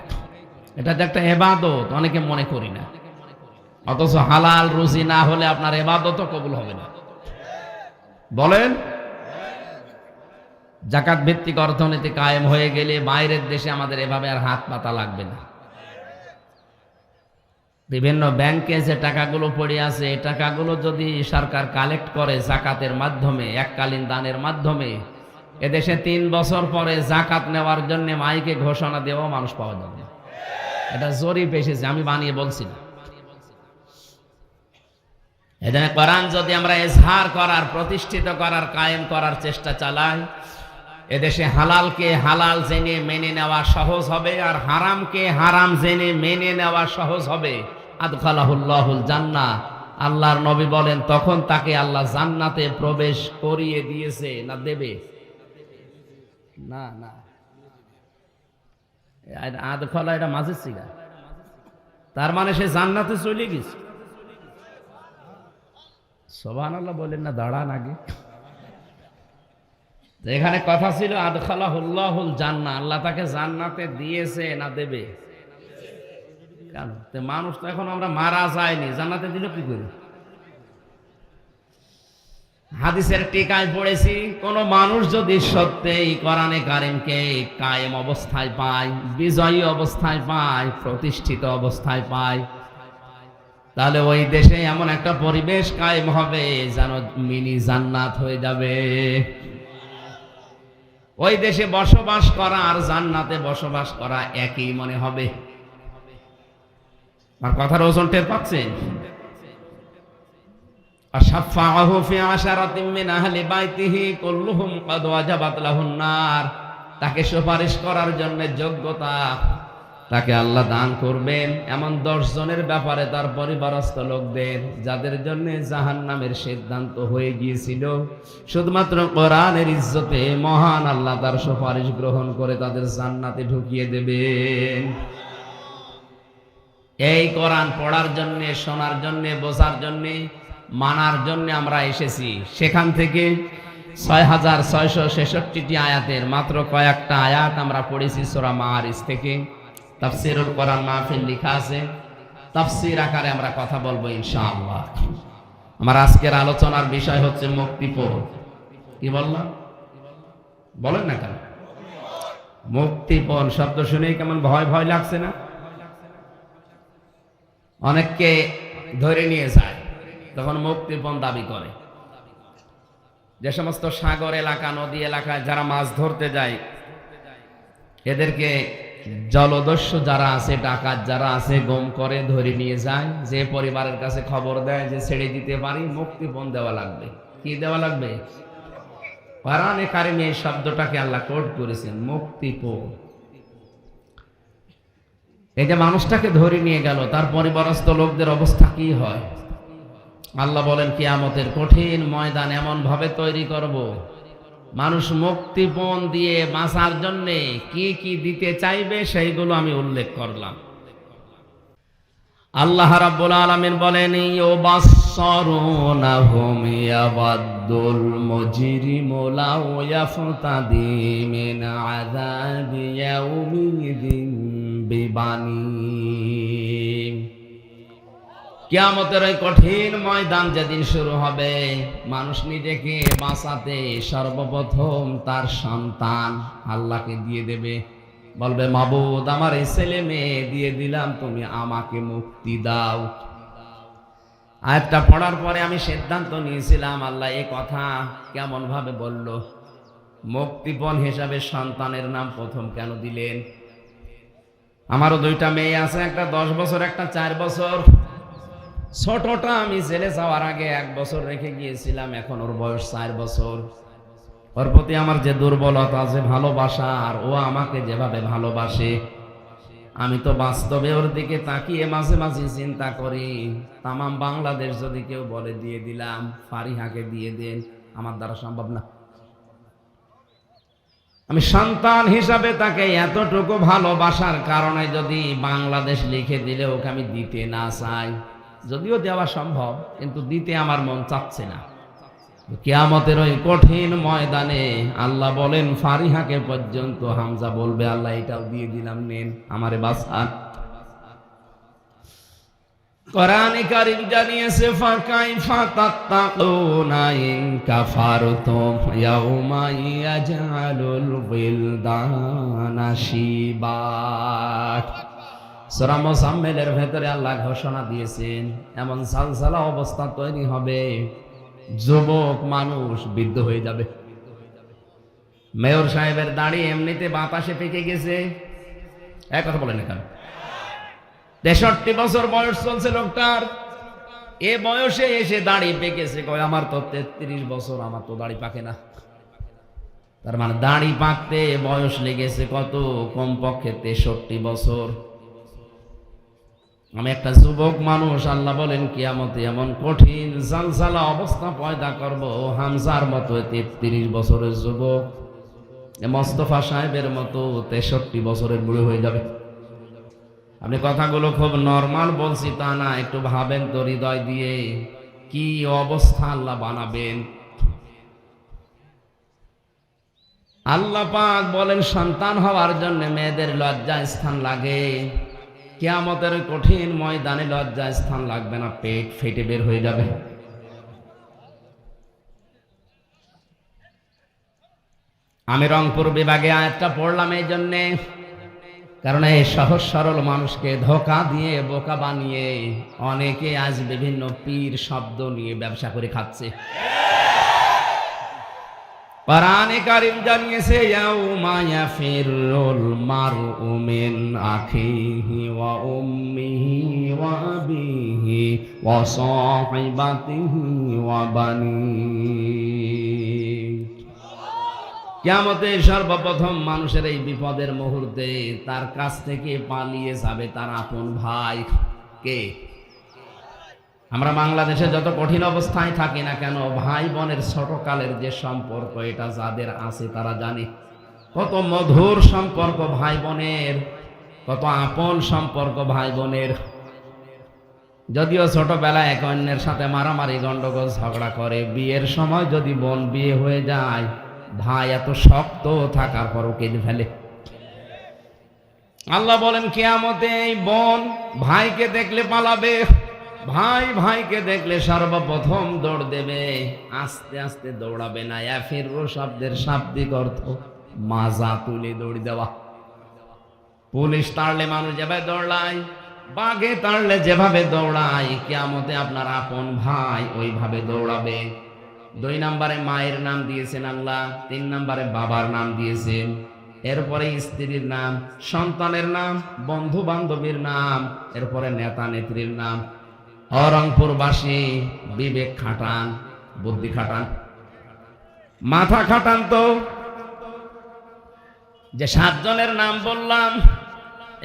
এটা যে একটা ইবাদত অনেকে মনে করি না, অথচ হালাল রুজি না হলে আপনার ইবাদতও কবুল হবে না। বলেন, যাকাত ভিত্তিক অর্থনীতি কায়েম হয়ে গেলে বাইরের দেশে আমাদের এভাবে আর হাত পাতা লাগবে না। বিভিন্ন ব্যাংকে যে টাকাগুলো পড়ে আছে, এই টাকাগুলো যদি সরকার কালেক্ট করে যাকাতের মাধ্যমে, এককালীন দানের মাধ্যমে, এদেশে 3 বছর পরে যাকাত নেওয়ার জন্য মাইকে ঘোষণা দেওয়াও মানুষ পাওয়া যাবে। এটা জরিপ এসেছে, আমি বানিয়ে বলছি না। এজন্য কোরআন যদি আমরা ইজহার করার, প্রতিষ্ঠিত করার, কায়েম করার চেষ্টা চালাই, এদেশে হালালকে হালাল জেনে মেনে নেওয়া সহজ হবে, আর হারামকে হারাম জেনে মেনে নেওয়া সহজ হবে। আদখালাহুল্লাহুল জান্নাহ, আল্লাহর নবী বলেন তখন তাকে আল্লাহ জান্নাতে প্রবেশ করিয়ে দিয়েছে না দেবে? না না, আদখালা এটা মাঝের সিগা, তার মানে সে জান্নাতে চলে গেছে। সুবহানাল্লাহ বলেন না, দাঁড়ান আগে। এখানে কথা ছিল আদখালাহুল্লাহুল জান্নাহ, আল্লাহ তাকে জান্নাতে দিয়েছে না দেবে? কেন? মানুষ তো এখন আমরা মারা যায়নি, জান্নাতে দিল কি করে? হাদিসের টিকায় পড়েছি, কোন মানুষ যদি সত্যিই কোরআনে কারিমকে কায়েম অবস্থায় পায়, বিজয়ী অবস্থায় পায়, প্রতিষ্ঠিত অবস্থায় পায়, তাহলে ওই দেশে এমন একটা পরিবেশ কায়েম হবে যেন মিনি জান্নাত হয়ে যাবে। ওই দেশে বসবাস করা আর জান্নাতে বসবাস করা একই মনে হবে। আর কথার ওজন টের পাচ্ছেন? আশাফাহু ফি আশারাতিন মিন আহলি বাইতিহি কুল্লুহুম ক্বাদ ওয়াজাবাত লাহুন নার, তাকে সুপারিশ করার জন্য যোগ্যতা তাকে আল্লাহ দান করবেন এমন 10 জনের ব্যাপারে তার পরিবারস্থ লোকদের, যাদের জন্য জাহান্নামের সিদ্ধান্ত হয়ে গিয়েছিল, শুধুমাত্র কোরআনের ইজ্জতে মহান আল্লাহ তার সুপারিশ গ্রহণ করে তাদের জান্নাতে ঢুকিয়ে দেবেন। এই কোরআন পড়ার জন্য, শোনার জন্য, বোঝার জন্য, মানার জন্য আমরা এসেছি। সেখান থেকে 6666টি আয়াতের মাত্র কয়েকটা আয়াত আমরা পড়েছি সূরা মাআরিজ থেকে। তাফসীরুল কোরআন মাহফিল লেখা আছে, তাফসীর আকারে আমরা কথা বলবো ইনশাআল্লাহ। আমার আজকের আলোচনার বিষয় হচ্ছে মুক্তিপণ। কি বললাম? বলেন না কেন? মুক্তিপণ শব্দ শুনেই কেমন ভয় ভয় লাগছে না? অনেককে ধরে নিয়ে যায়, তখন মুক্তিপণ দাবি করে। যে সমস্ত সাগর এলাকা, নদী এলাকায় যারা মাছ ধরতে যায়, এদেরকে জলদস্যু যারা আছে, ডাকাত যারা আছে, গুম করে ধরে নিয়ে যায়। যে পরিবারের কাছে খবর দেয় যে ছেড়ে দিতে পারি, মুক্তিপণ দেওয়া লাগবে। কি দেওয়া লাগবে? কোরআনে কারিমে এই শব্দটাকে আল্লাহ কোট করেছেন, মুক্তিপণ। এই যে মানুষটাকে ধরে নিয়ে গেল, তার পরিবারস্থ লোকদের অবস্থা কি হয়? আল্লাহ বলেন কিয়ামতের কঠিন ময়দান এমন ভাবে তৈরি করব, মানুষ মুক্তিপণ দিয়ে বাঁচার জন্য কি কি দিতে চাইবে সেইগুলো আমি উল্লেখ করলাম। আল্লাহ রাব্বুল আলামিন বলেন ইউবাসসারুনাহুম ইয়াবাদুল মুজরিমু লাউ ইয়াফতাদি মিন আযাবি ইয়াউমিদিন বিবানি। কিয়ামতের ওই কঠিন ময়দান যেদিন শুরু হবে, মানুষ নিজেকে বাঁচাতে সর্বপ্রথম তার সন্তান আল্লাহকে দিয়ে দেবে। বলবে, মাবুদ আমার এই ছেলে মেয়ে দিয়ে দিলাম, তুমি আমাকে মুক্তি দাও। আয়াতটা পড়ার পরে আমি সিদ্ধান্ত নিয়েছিলাম, আল্লাহ এই কথা কেমন ভাবে বলল? মুক্তিপণ হিসাবে সন্তানের নাম প্রথম কেন দিলেন? আমারও 2টা মেয়ে আছে, একটা 10 বছর, একটা 4 বছর। ছোটটা আমি ছেলে যাওয়ার আগে 1 বছর রেখে গিয়েছিলাম, এখন ওর বয়স 4 বছর। ওর প্রতি আমার যে দুর্বলতা, যে ভালোবাসা, আর ও আমাকে যেভাবে ভালোবাসে, আমি তো বাস্তবে ওর দিকে তাকিয়ে মাঝে মাঝে চিন্তা করি, তামাম বাংলাদেশ যদি কেউ বলে দিয়ে দিলাম, ফারিহাকে দিয়ে দেন, আমার দ্বারা সম্ভব না। আমি সন্তান হিসাবে তাকে এতটুকু ভালোবাসার কারণে যদি বাংলাদেশ লিখে দিলে ওকে আমি দিতে না চাই, যদিও দেওয়া সম্ভব, কিন্তু দিতে আমার মন চাচ্ছে না। কিয়ামতের ওই কঠিন ময়দানে আল্লাহ বলেন ফারিহাকে পর্যন্ত হামজা বলবে, আল্লাহ এটাও দিয়ে দিলাম, নেন আমারে বাঁচান। কোরআনে কারীম জানিয়েছে, ফাকাইফা তাত্তাকুনা ইন কাফারতুম ইয়াউমা ইয়াজআলুল বিলদানা শিবা। সূরা মুজাম্মিলের ভেতরে আল্লাহ ঘোষণা দিয়েছেন, এমন সালসালা অবস্থা তৈরি হবে, যুবক মানুষ বৃদ্ধ হয়ে যাবে। মেয়র সাহেবের দাড়ি এমনিতে বাতাসে পেকে গেছে, এক কথা বলেন এখানে। 63 বছর বয়স চলছে লোকটার, এ বয়সে এসে দাড়ি পেকেছে। কয় আমার তো 33 বছর, আমার তো দাড়ি পাকে না। তার মানে দাড়ি পাকতে বয়স লেগেছে কত? কমপক্ষে 63 বছর। আমি একটা যুবক মানুষ, আল্লাহ বলেন কিয়ামতে এমন কঠিন জালজালা অবস্থা পয়দা করব, হামজার মতো 33 বছরের যুবক মোস্তফা সাহেবের মতো 63 বছরের বুড়ো হয়ে যাবে। আপনি কথাগুলো খুব নরমাল বলছি তা না, একটু ভাবেন তো হৃদয় দিয়ে কি অবস্থা আল্লাহ বানাবেন। আল্লাহ পাক বলেন সন্তান হওয়ার জন্য মেয়েদের লজ্জা স্থান লাগে, কিয়ামতের কঠিন ময়দানে লজ্জা স্থান লাগবে না, পেট ফেটে বের হয়ে যাবে। আমি রংপুর বিভাগে আয়াতটা পড়লাম এই জন্যে, কারণ এই সহজ সরল মানুষকে ধোঁকা দিয়ে বোকা বানিয়ে অনেকে আজ বিভিন্ন পীর শব্দ নিয়ে ব্যবসা করে খাচ্ছে। কোরআনে কারীম জানিয়েছে ইয়াউমা ইয়াফিরুল মারউ মিন আখিহি ওয়া উম্মিহি ওয়া আবিহি ওয়া সাহিবাতিহি ওয়া বানিহি। কিয়ামতে সর্বপ্রথম মানুষের এই বিপদের মুহূর্তে তার কাছ থেকে পালিয়ে যাবে তার আপন ভাই। কে? আমরা বাংলাদেশে যত কঠিন অবস্থায় থাকি না কেন, ভাই বোনের ছোটকালের যে সম্পর্ক, এটা যাদের আছে তারা জানে কত মধুর সম্পর্ক ভাই বোনের, কত আপন সম্পর্ক ভাই বোনের। যদিও ছোটবেলায় এক অন্যের সাথে মারামারি গন্ডগোল ঝগড়া করে, বিয়ের সময় যদি বোন বিয়ে হয়ে যায়, ভাই এত শক্ত থাকার পরও কেঁদে ফেলে। আল্লাহ বলেন কিয়ামতে এই বোন ভাইকে দেখলে পালাবে, ভাই ভাইকে দেখলে সর্বপ্রথম দৌড় দেবে, আস্তে আস্তে দৌড়াবে না। ইয়াফিরু শব্দের শাব্দিক অর্থ মাজা তুলে দৌড় দেওয়া। পুলিশ তাড়লে মানুষ যেভাবে দৌড়ায়, বাঘে তাড়লে যেভাবে দৌড়ায়, কিয়ামতে আপনার আপন ভাই ওইভাবে দৌড়াবে। 2 নম্বরে মায়ের নাম দিয়েছেন আল্লাহ, 3 নম্বরে বাবার নাম দিয়েছেন, এরপরে স্ত্রীর নাম, সন্তানের নাম, বন্ধু বান্ধবীর নাম, এরপরে নেতা নেত্রীর নাম। রংপুরবাসী বিবেক খাটান, বুদ্ধি খাটান, মাথা খাটান তো। যে 7 জনের নাম বললাম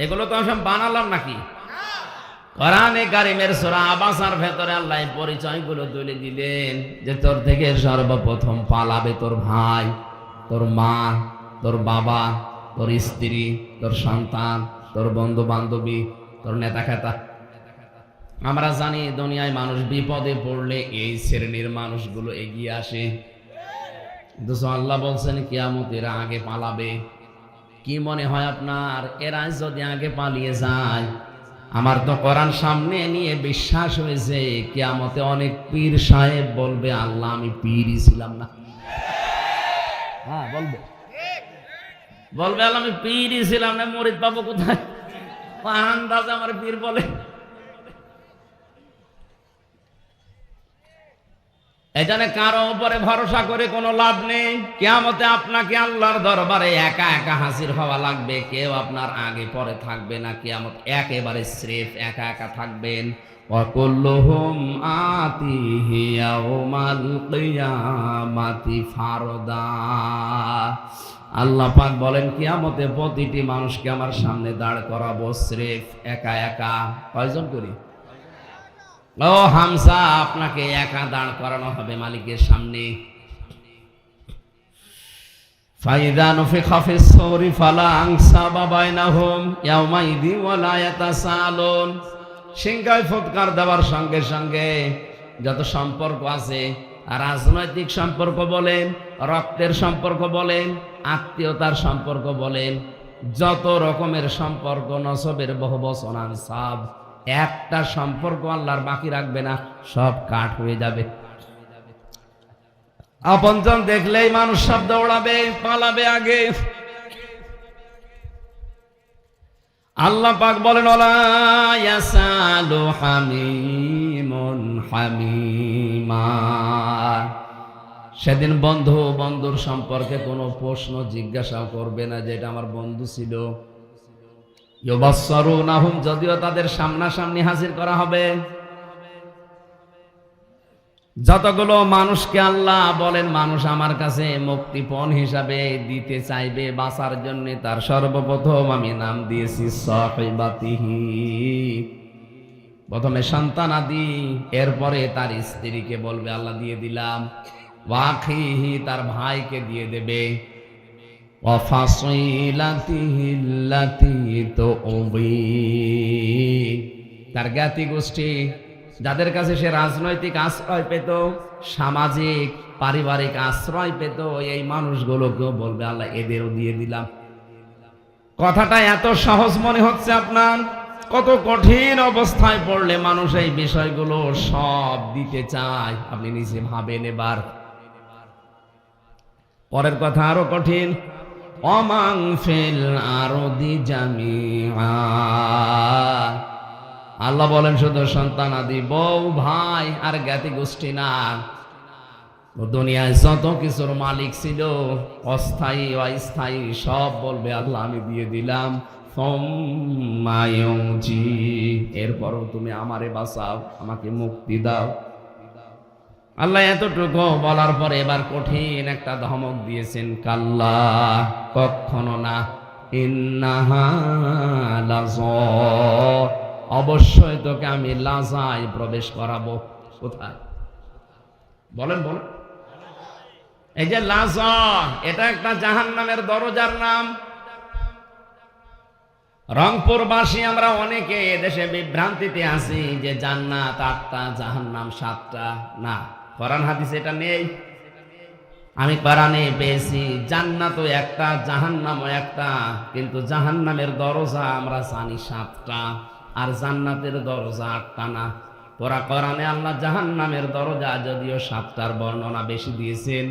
এগুলো তো সব বানালাম নাকি? কোরআনে কারীমের সূরা আবাসার ভেতরে আল্লাহ পরিচয়গুলো তুলে দিলেন যে তোর থেকে সর্বপ্রথম পালাবে তোর ভাই, তোর মা, তোর বাবা, তোর স্ত্রী, তোর সন্তান, তোর বন্ধু বান্ধবী, তোর নেতা খেতা। আমরা জানি দুনিয়ায় মানুষ বিপদে পড়লে এই শ্রেণীর মানুষগুলো এগিয়ে আসে, কিন্তু আল্লাহ বলছেন কিয়ামতের আগে পালাবে। কি মনে হয় আপনার, এরা যদি আগে পালিয়ে যায়? আমার তো কোরআন সামনে নিয়ে বিশ্বাস হয়েছে কিয়ামতে অনেক পীর সাহেব বলবে আল্লাহ আমি পীরই ছিলাম না। হ্যাঁ বলবে, বলবে আল্লাহ আমি পীরই ছিলাম না, মুরিদ পাবো কোথায়? আন্দাজ আমার পীর বলে। এখানে কারো উপরে ভরসা করে কোনো লাভ নেই। কিয়ামতে আপনাকে আল্লাহর দরবারে একা একা হাজির হওয়া লাগবে, কেউ আপনার আগে পরে থাকবে না। কিয়ামত একেবারে স্রেফ একা একা থাকবেন। ওয়াকুল্লুহুম আতিহি ইয়াউমাল কিয়ামাতি ফারদা। আল্লাহ পাক বলেন কিয়ামতে প্রতিটি মানুষকে আমার সামনে দাঁড় করাবো স্রেফ একা একা। কয়জন করি? ও হামজা, আপনাকে একা দাঁড় করানো হবে মালিকের সামনে। ফাইদা নুফিখা ফিস সূরি ফালা আনসাবা বাইনাহুম ইয়াওমাইযি ওয়ালা ইয়াতাসালুন। সিংহায় ফুৎকার দেওয়ার সঙ্গে সঙ্গে যত সম্পর্ক আছে, রাজনৈতিক সম্পর্ক বলেন, রক্তের সম্পর্ক বলেন, আত্মীয়তার সম্পর্ক বলেন, যত রকমের সম্পর্ক, নসবের বহুবচন আনসাব, একটা সম্পর্ক আল্লাহর বাকি রাখবে না, সব কাট হয়ে যাবে। আপনজন দেখলেই মানুষ সব দৌড়াবে, পালাবে আগে। আল্লাহ পাক বলেন ওয়ালা ইয়াসালু হামিমুন হামিমা। সেদিন বন্ধু বন্ধুর সম্পর্কে কোনো প্রশ্ন জিজ্ঞাসা করবে না, যেটা আমার বন্ধু ছিল। ইউবাসসারুনাহুম, যদিও তাদের সামনাসামনি হাজির করা হবে। যতগুলো মানুষকে আল্লাহ বলেন মানুষ আমার কাছে মুক্তিপণ হিসাবে দিতে চাইবে বাঁচার জন্য, তার সর্বপ্রথম আমি নাম দিয়েছি সাহিবাতিহি। প্রথমে সন্তানাদি, এরপরে তার স্ত্রীকে বলবে আল্লাহ দিয়ে দিলাম, ওয়াখিহি তার ভাইকে দিয়ে দেবে, তার জ্ঞাতি গোষ্ঠী, যাদের কাছে সে রাজনৈতিক আশ্রয় পেত, সামাজিক পারিবারিক আশ্রয় পেত, এই মানুষগুলোকেও বলবে আল্লাহ এদেরও দিয়ে দিলাম। কথাটা এত সহজ মনে হচ্ছে আপনার, কত কঠিন অবস্থায় পড়লে মানুষ এই বিষয়গুলো সব দিতে চায়, আপনি নিজে ভাবেন। এবার পরের কথা আরো কঠিন, অমাং ফিল আরদি জামিআ। আল্লাহ বলেন শুধু সন্তানাদি, বউ, ভাই আর জ্ঞাতি গোষ্ঠী না, দুনিয়ায় যত কিছুর মালিক ছিল, অস্থায়ী অস্থায়ী, সব বলবে আল্লাহ আমি দিয়ে দিলাম। এরপরও তুমি আমারে বাঁচাও, আমাকে মুক্তি দাও। আল্লাহ এতটুকু বলার পরে এবার কঠিন একটা ধমক দিয়েছেন, কাল্লা, কখনো না, ইন্নাহা লাযা, অবশ্যই তোকে আমি লাজায় প্রবেশ করাবো। কোথায় বলেন বলেন? এই যে লাজা, এটা একটা জাহান্নামের দরজার নাম। রংপুরবাসী আমরা অনেকে এদেশে বিভ্রান্তিতে আছি যে জান্নাত 8টা, জাহান্নাম 7টা। না, কোরআন হাদিসে এটা নেই। আমি কোরআনে পেয়েছি জান্নাতও একটা, জাহান্নামও একটা, কিন্তু জাহান্নামের দরজা আমরা জানি 7টা, আর জান্নাতের দরজা 8টা না। কোরআনে আল্লাহ জাহান্নামের দরজা যদিও 7টার বর্ণনা বেশি দিয়েছেন,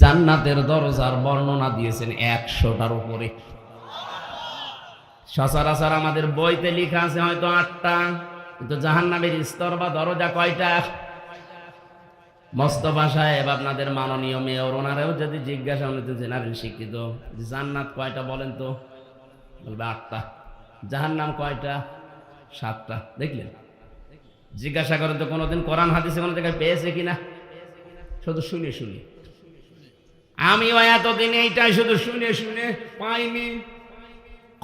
জান্নাতের দরজার বর্ণনা দিয়েছেন 100টার উপরে। সচরাচর আমাদের বইতে লেখা আছে হয়তো 8টা, কিন্তু জাহান্নামের স্তর বা দরজা কয়টা? মোস্তফা সাহেব, আপনাদের মাননীয় মেয়র, ওনারাও যদি জিজ্ঞাসা, উনি তো জেনারেল শিক্ষিত, জান্নাত কয়টা বলেন তো, বলবে 8টা। জাহান্নাম কয়টা? 7টা। দেখলেন? জিজ্ঞাসা করেন তো কোনোদিন কোরআন হাদিসে কোনো জায়গায় পেয়েছে কিনা? শুধু শুনে শুনে। আমিও এতদিন এইটাই শুধু শুনে শুনে পাইনি।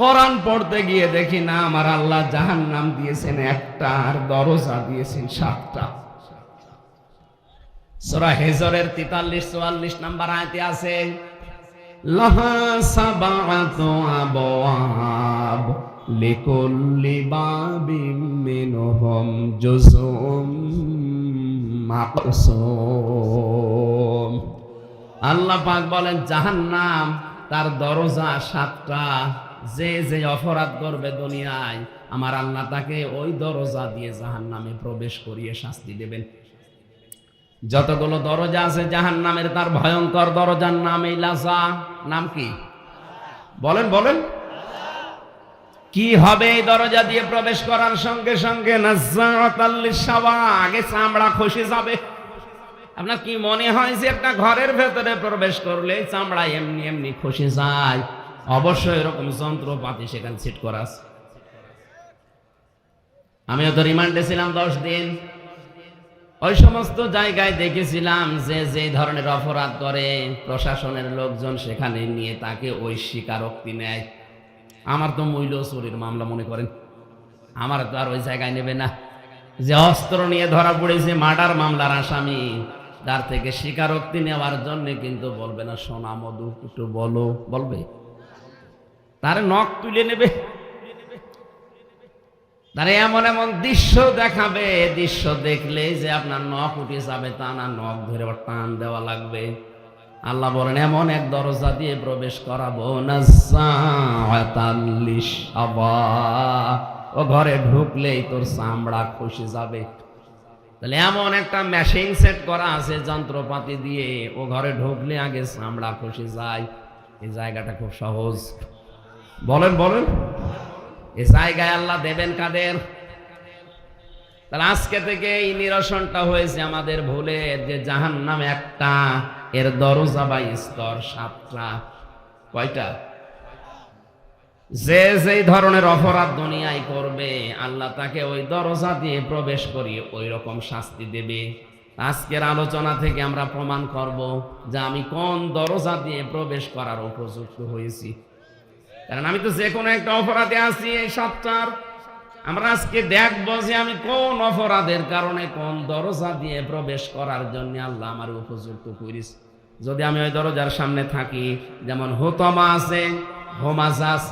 কোরআন পড়তে গিয়ে দেখি না, আমার আল্লাহ জাহান্নাম দিয়েছেন 1টা, আর দরজা দিয়েছেন 7টা। সূরা হিজরের 43-44 নম্বর আয়াতে আছে, লাহা সাবআতু আবওয়াব লিকুল্লি বাবিম মিনহুম জুজউম মাকসুম। আল্লাহ পাক বলেন জাহান্নাম তার দরজা 7টা। যে যে অপরাধ করবে দুনিয়ায়, আমার আল্লাহ তাকে ওই দরজা দিয়ে জাহান্নামে প্রবেশ করিয়ে শাস্তি দেবেন। যতগুলো দরজা আছে জাহান্নামের, তার ভয়ঙ্কর দরজার নাম এই লাজা। নাম কি বলেন বলেন? কি হবে এই দরজা দিয়ে প্রবেশ করার সঙ্গে সঙ্গে? নাযাআতাল লিশাওয়া, আগে চামড়া খসে যাবে। আপনার কি মনে হয় যে একটা ঘরের ভেতরে প্রবেশ করলে চামড়া এমনি এমনি খসে যায়? অবশ্যই এরকম যন্ত্রপাতি সেখানে সেট করা আছে। আমিও তো রিমান্ডে ছিলাম 10 দিন। ওই সমস্ত জায়গায় দেখেছিলাম যে যে ধরনের অপরাধ করে প্রশাসনের লোকজন সেখানে নিয়ে তাকে ওই স্বীকারোক্তি নেয়। আমার তো মূল্য চুরির মামলা মনে করেন, আমার তো আর ওই জায়গায় নেবে না। যে অস্ত্র নিয়ে ধরা পড়েছে মার্ডার মামলার আসামি, তার থেকে স্বীকারোক্তি নেওয়ার জন্য কিন্তু বলবে না সোনা মধু একটু বলো, বলবে তার নখ তুলে নেবে, তারা এমন এমন দৃশ্য দেখাবে, দৃশ্য দেখলে যে আপনার নখ উঠে যাবে তা না, নখ ধরে টান দেওয়া লাগবে। আল্লাহ বলেন এমন এক দরজা দিয়ে প্রবেশ করাবো, নাযাআতাল লিশাওয়া, ও ঘরে ঢুকলেই তোর চামড়া খসে যাবে। তাহলে এমন একটা মেশিন সেট করা আছে যন্ত্রপাতি দিয়ে, ও ঘরে ঢুকলে আগে চামড়া খসে যায়। এই জায়গাটা খুব সহজ। বলেন বলেন? এই জায়গায় আল্লাহ দেবেন কাদের? তাহলে আজকে থেকে এই নিরসনটা হয়েছে আমাদের ভুলের, যে জাহান্নাম একটা, এর দরজা বা স্তর 7টা। কয়টা? যে যেই ধরনের অপরাধ দুনিয়ায় করবে, আল্লাহ তাকে ওই দরজা দিয়ে প্রবেশ করিয়ে ওই রকম শাস্তি দেবে। আজকের আলোচনা থেকে আমরা প্রমাণ করব যে আমি কোন দরজা দিয়ে প্রবেশ করার উপযুক্ত হয়েছি। কারণ আমি তো যে কোনো একটা অপরাধে আছি এই 7টার। আমরা আজকে দেখবো যে আমি কোন অপরাধের কারণে কোন দরজা দিয়ে প্রবেশ করার জন্য আল্লাহ আমার উপযুক্ত করিস। যদি আমি ওই দরজার সামনে থাকি, যেমন হুতমা আছে, হোমাজাস,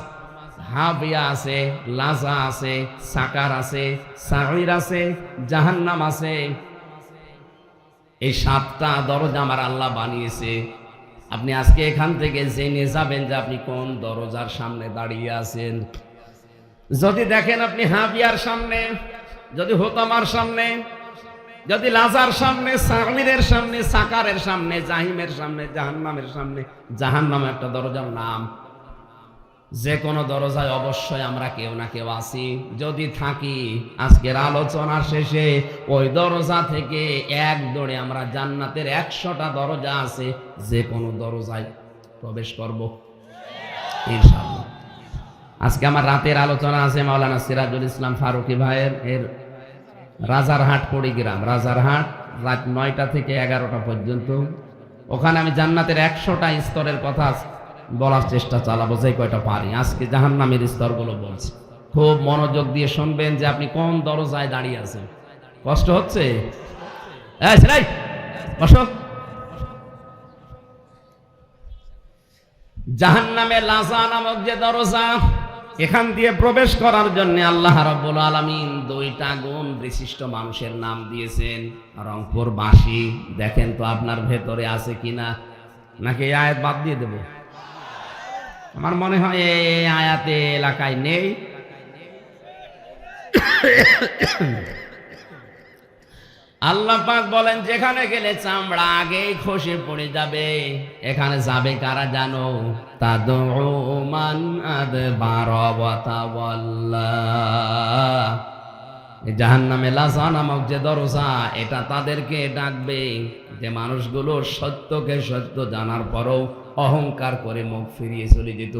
হাবিয়া আছে, লাজা আছে, সাকার আছে, সাঈর আছে, জাহান্নাম আছে। এই 7টা দরজা আমার আল্লাহ বানিয়েছে। আপনি আজকে এখান থেকে জেনে যাবেন যে আপনি কোন দরজার সামনে দাঁড়িয়ে আছেন। যদি দেখেন আপনি হাবিয়ার সামনে, যদি হোতামার সামনে, যদি লাজার সামনে, সাগলিরের সামনে, সাকারের সামনে, জাহিমের সামনে, জাহান্নামের সামনে, জাহান্নাম একটা দরজার নাম। যে কোনো দরজায় অবশ্যই আমরা কেউ না কেউ আছি। যদি থাকি, আজকের আলোচনা শেষে ওই দরজা থেকে এক দৌড়ে আমরা জান্নাতের 100টা দরজা আছে, যে কোনো দরজায় প্রবেশ করব ইনশাআল্লাহ। আজকে আমার রাতের আলোচনা আছে মাওলানা সিরাজুল ইসলাম ফারুকী ভাইয়ের, এর রাজারহাট কুড়িগ্রাম, রাজারহাট, রাত 9টা থেকে 11টা পর্যন্ত। ওখানে আমি জান্নাতের 100টা স্তরের কথা বলার চেষ্টা চালাবো, যে কয়টা পারি। আজকে জাহান্নামের স্তরগুলো বলছি, খুব মনোযোগ দিয়ে শুনবেন যে আপনি কোন দরজায় দাঁড়িয়ে আছেন। কষ্ট হচ্ছে? জাহান্নামে লাজা নামক যে দরজা, এখান দিয়ে প্রবেশ করার জন্য আল্লাহ রাব্বুল আলামিন 2টা গুণ বিশিষ্ট মানুষের নাম দিয়েছেন। রংপুর বাসী, দেখেন তো আপনার ভেতরে আছে কিনা, নাকি এই আয়াত বাদ দিয়ে দেব? আমার মনে হয় এই আয়াতে এলাকায় নেই। আল্লাহ পাক বলেন, যেখানে গেলে চামড়া আগেই খসে পড়ে যাবে, এখানে যাবে কারা জানো? তাদউ মান আদবারা ওয়া তাওয়াল্লা। এই জাহান্নামে লাজা নামক যে দরজা, এটা তাদেরকে ডাকবে যে মানুষগুলো সত্যকে সত্য জানার পরও অহংকার করে মুখ ফিরিয়ে চলে যেত।